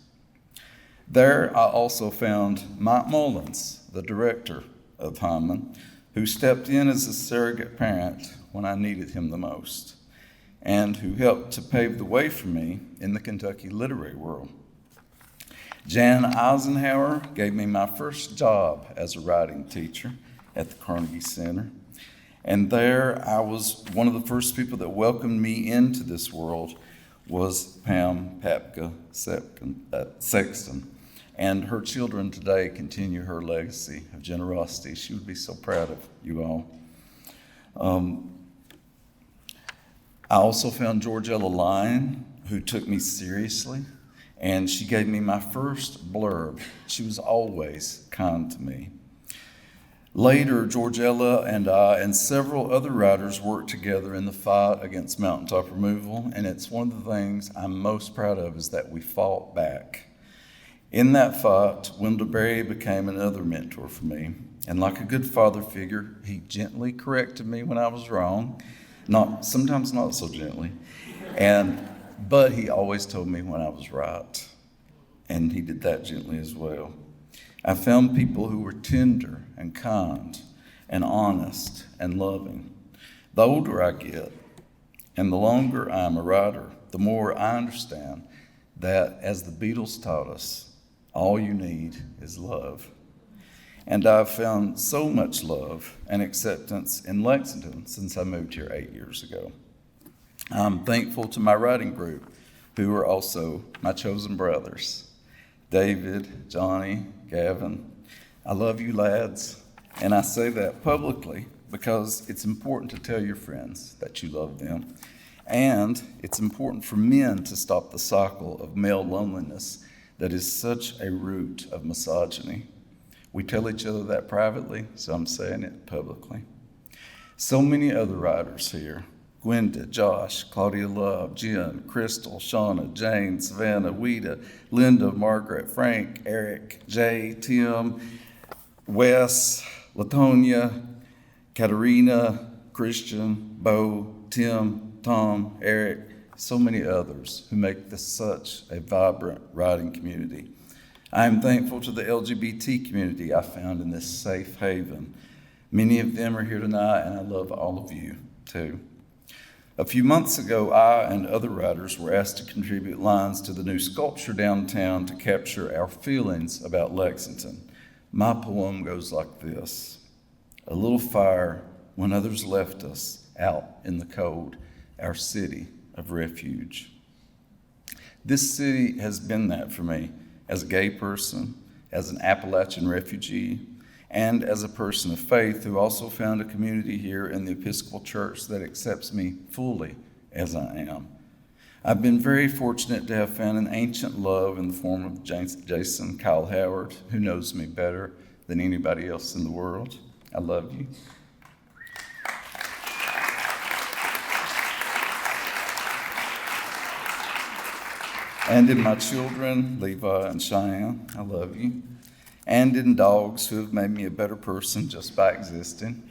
[SPEAKER 19] There, I also found Mike Mullins, the director of Hyman, who stepped in as a surrogate parent when I needed him the most, and who helped to pave the way for me in the Kentucky literary world. Jan Eisenhower gave me my first job as a writing teacher at the Carnegie Center, and there I was one of the first people that welcomed me into this world was Papka Sexton. And her children today continue her legacy of generosity. She would be so proud of you all. I also found Georgella Lyon, who took me seriously, and she gave me my first blurb. She was always kind to me. Later, Georgella and I and several other writers worked together in the fight against mountaintop removal, and it's one of the things I'm most proud of is that we fought back. In that fight, Wendell Berry became another mentor for me. And like a good father figure, he gently corrected me when I was wrong, sometimes not so gently, but he always told me when I was right. And he did that gently as well. I found people who were tender and kind and honest and loving. The older I get and the longer I'm a writer, the more I understand that, as the Beatles taught us, all you need is love. And I've found so much love and acceptance in Lexington since I moved here 8 years ago. I'm thankful to my writing group, who are also my chosen brothers, David, Johnny, Gavin. I love you lads, and I say that publicly because it's important to tell your friends that you love them. And it's important for men to stop the cycle of male loneliness that is such a root of misogyny. We tell each other that privately, so I'm saying it publicly. So many other writers here: Gwenda, Josh, Claudia Love, Jen, Crystal, Shauna, Jane, Savannah, Weta, Linda, Margaret, Frank, Eric, Jay, Tim, Wes, Latonia, Katerina, Christian, Bo, Tim, Tom, Eric, so many others who make this such a vibrant writing community. I am thankful to the LGBT community I found in this safe haven. Many of them are here tonight, and I love all of you, too. A few months ago, I and other writers were asked to contribute lines to the new sculpture downtown to capture our feelings about Lexington. My poem goes like this: a little fire when others left us out in the cold, our city of refuge. This city has been that for me as a gay person, as an Appalachian refugee, and as a person of faith who also found a community here in the Episcopal Church that accepts me fully as I am. I've been very fortunate to have found an ancient love in the form of Jason Kyle Howard, who knows me better than anybody else in the world. I love you. And in my children, Levi and Cheyenne, I love you. And in dogs who have made me a better person just by existing.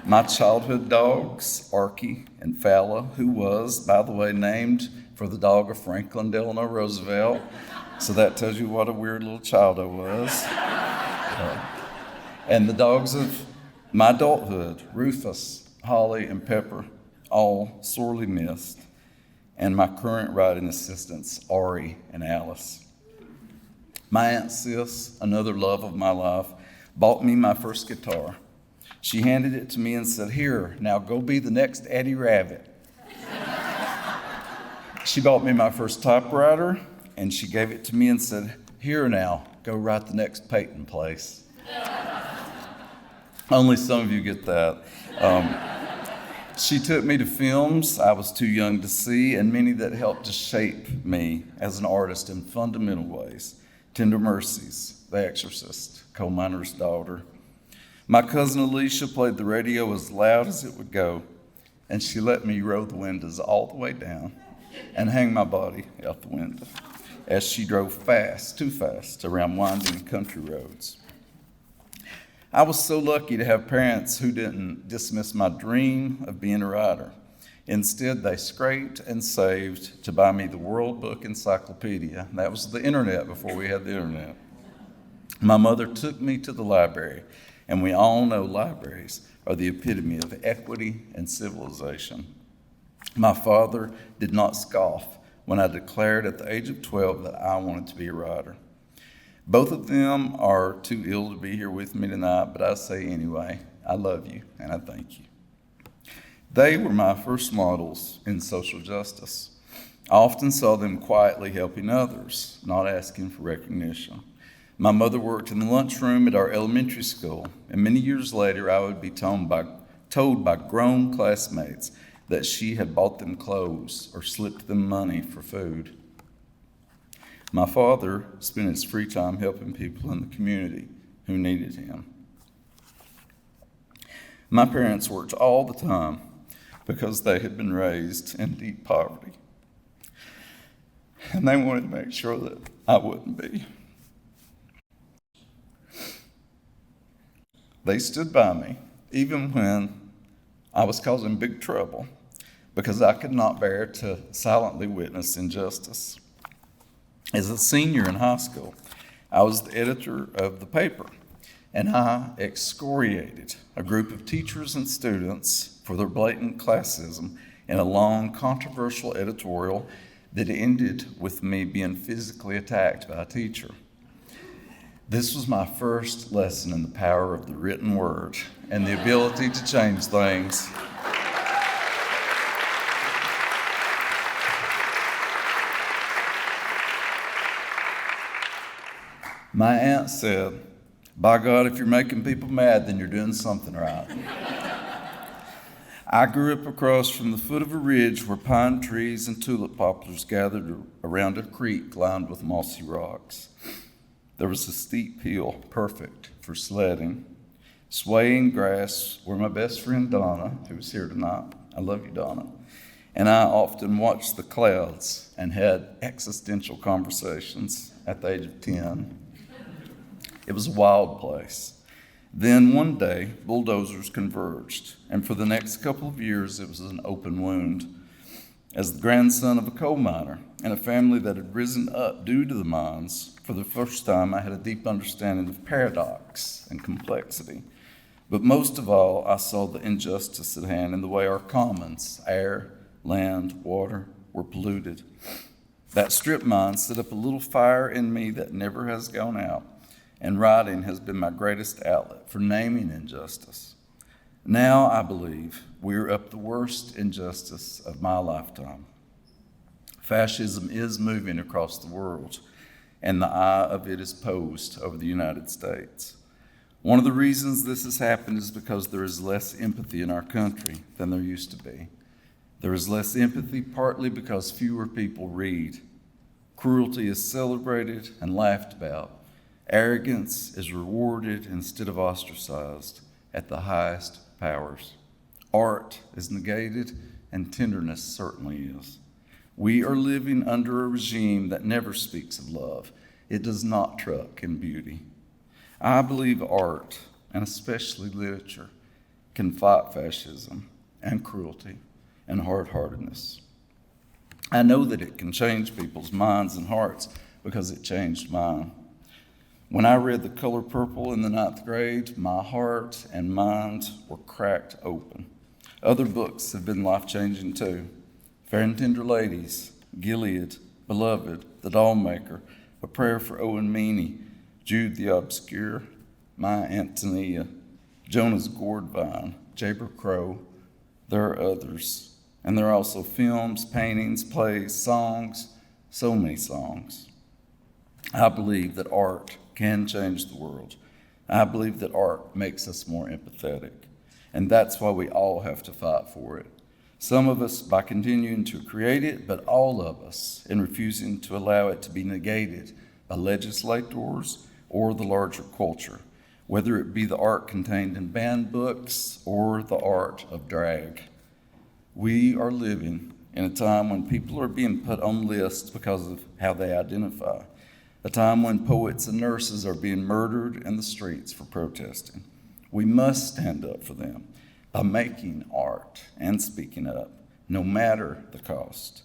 [SPEAKER 19] My childhood dogs, Archie and Falla, who was, by the way, named for the dog of Franklin Delano Roosevelt. So that tells you what a weird little child I was. And the dogs of my adulthood, Rufus, Holly, and Pepper, all sorely missed. And my current riding assistants, Ari and Alice. My Aunt Sis, another love of my life, bought me my first guitar. She handed it to me and said, "Here, now go be the next Eddie Rabbit." She bought me my first typewriter, and she gave it to me and said, "Here now, go write the next Peyton Place." Only some of you get that. She took me to films I was too young to see, and many that helped to shape me as an artist in fundamental ways. Tender Mercies, The Exorcist, Coal Miner's Daughter. My cousin Alicia played the radio as loud as it would go, and she let me roll the windows all the way down and hang my body out the window as she drove fast, too fast, around winding country roads. I was so lucky to have parents who didn't dismiss my dream of being a writer. Instead, they scraped and saved to buy me the World Book Encyclopedia. That was the internet before we had the internet. My mother took me to the library, and we all know libraries are the epitome of equity and civilization. My father did not scoff when I declared at the age of 12 that I wanted to be a writer. Both of them are too ill to be here with me tonight, but I say anyway, I love you and I thank you. They were my first models in social justice. I often saw them quietly helping others, not asking for recognition. My mother worked in the lunchroom at our elementary school, and many years later I would be told by grown classmates that she had bought them clothes or slipped them money for food. My father spent his free time helping people in the community who needed him. My parents worked all the time because they had been raised in deep poverty. And they wanted to make sure that I wouldn't be. They stood by me, even when I was causing big trouble, because I could not bear to silently witness injustice. As a senior in high school, I was the editor of the paper, and I excoriated a group of teachers and students for their blatant classism in a long, controversial editorial that ended with me being physically attacked by a teacher. This was my first lesson in the power of the written word and the ability to change things. My aunt said, "By God, if you're making people mad, then you're doing something right." I grew up across from the foot of a ridge where pine trees and tulip poplars gathered around a creek lined with mossy rocks. There was a steep hill, perfect for sledding. Swaying grass where my best friend Donna, who's here tonight, I love you, Donna, and I often watched the clouds and had existential conversations at the age of 10. It was a wild place. Then one day, bulldozers converged, and for the next couple of years, it was an open wound. As the grandson of a coal miner and a family that had risen up due to the mines, for the first time, I had a deep understanding of paradox and complexity. But most of all, I saw the injustice at hand in the way our commons, air, land, water, were polluted. That strip mine set up a little fire in me that never has gone out. And writing has been my greatest outlet for naming injustice. Now I believe we're up the worst injustice of my lifetime. Fascism is moving across the world, and the eye of it is posed over the United States. One of the reasons this has happened is because there is less empathy in our country than there used to be. There is less empathy partly because fewer people read. Cruelty is celebrated and laughed about, Arrogance is rewarded instead of ostracized at the highest powers. Art is negated, and tenderness certainly is. We are living under a regime that never speaks of love. It does not truck in beauty. I believe art, and especially literature, can fight fascism and cruelty and hard-heartedness. I know that it can change people's minds and hearts because it changed mine. When I read The Color Purple in the 9th grade, my heart and mind were cracked open. Other books have been life-changing too. Fair and Tender Ladies, Gilead, Beloved, The Dollmaker, A Prayer for Owen Meany, Jude the Obscure, My Antonia, Jonah's Gourdvine, Jabber Crow. There are others. And there are also films, paintings, plays, songs, so many songs. I believe that art can change the world. I believe that art makes us more empathetic. And that's why we all have to fight for it. Some of us by continuing to create it, but all of us in refusing to allow it to be negated by legislators or the larger culture, whether it be the art contained in banned books or the art of drag. We are living in a time when people are being put on lists because of how they identify, a time when poets and nurses are being murdered in the streets for protesting. We must stand up for them by making art and speaking up, no matter the cost,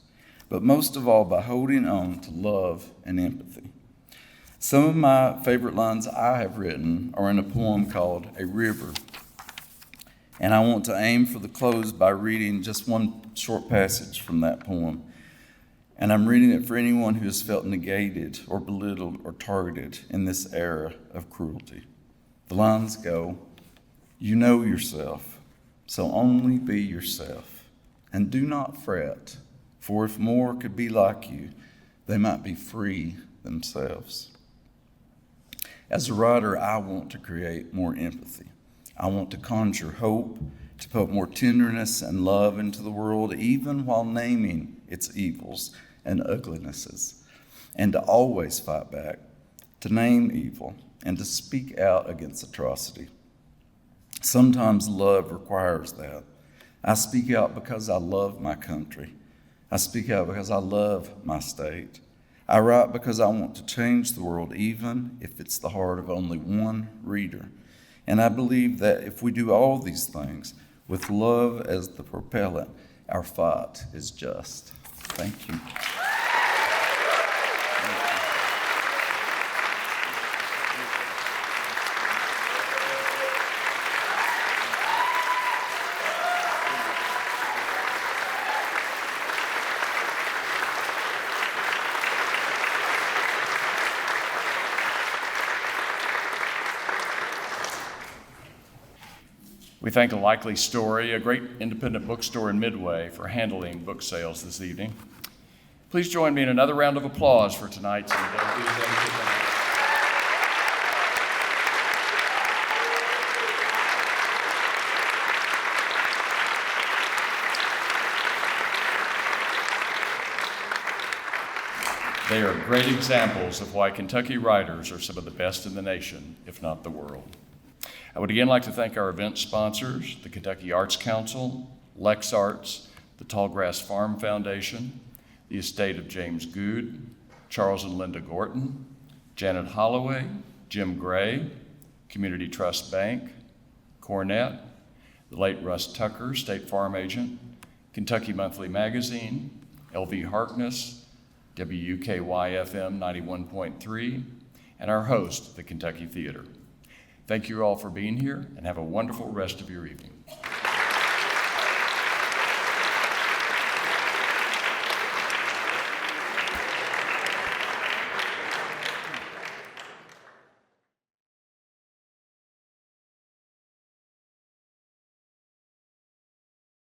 [SPEAKER 19] but most of all by holding on to love and empathy. Some of my favorite lines I have written are in a poem called A River, and I want to aim for the close by reading just one short passage from that poem. And I'm reading it for anyone who has felt negated or belittled or targeted in this era of cruelty. The lines go, "You know yourself, so only be yourself, and do not fret, for if more could be like you, they might be free themselves." As a writer, I want to create more empathy. I want to conjure hope, to put more tenderness and love into the world, even while naming its evils and uglinesses, and to always fight back, to name evil, and to speak out against atrocity. Sometimes love requires that. I speak out because I love my country. I speak out because I love my state. I write because I want to change the world, even if it's the heart of only one reader. And I believe that if we do all these things with love as the propellant, our fight is just. Thank you.
[SPEAKER 3] We thank A Likely Story, a great independent bookstore in Midway, for handling book sales this evening. Please join me in another round of applause for tonight's They are great examples of why Kentucky writers are some of the best in the nation, if not the world. I would again like to thank our event sponsors, the Kentucky Arts Council, LexArts, the Tallgrass Farm Foundation, the estate of James Goode, Charles and Linda Gorton, Janet Holloway, Jim Gray, Community Trust Bank, Cornett, the late Russ Tucker, State Farm Agent, Kentucky Monthly Magazine, LV Harkness, WUKY-FM 91.3, and our host, the Kentucky Theater. Thank you all for being here, and have a wonderful rest of your evening.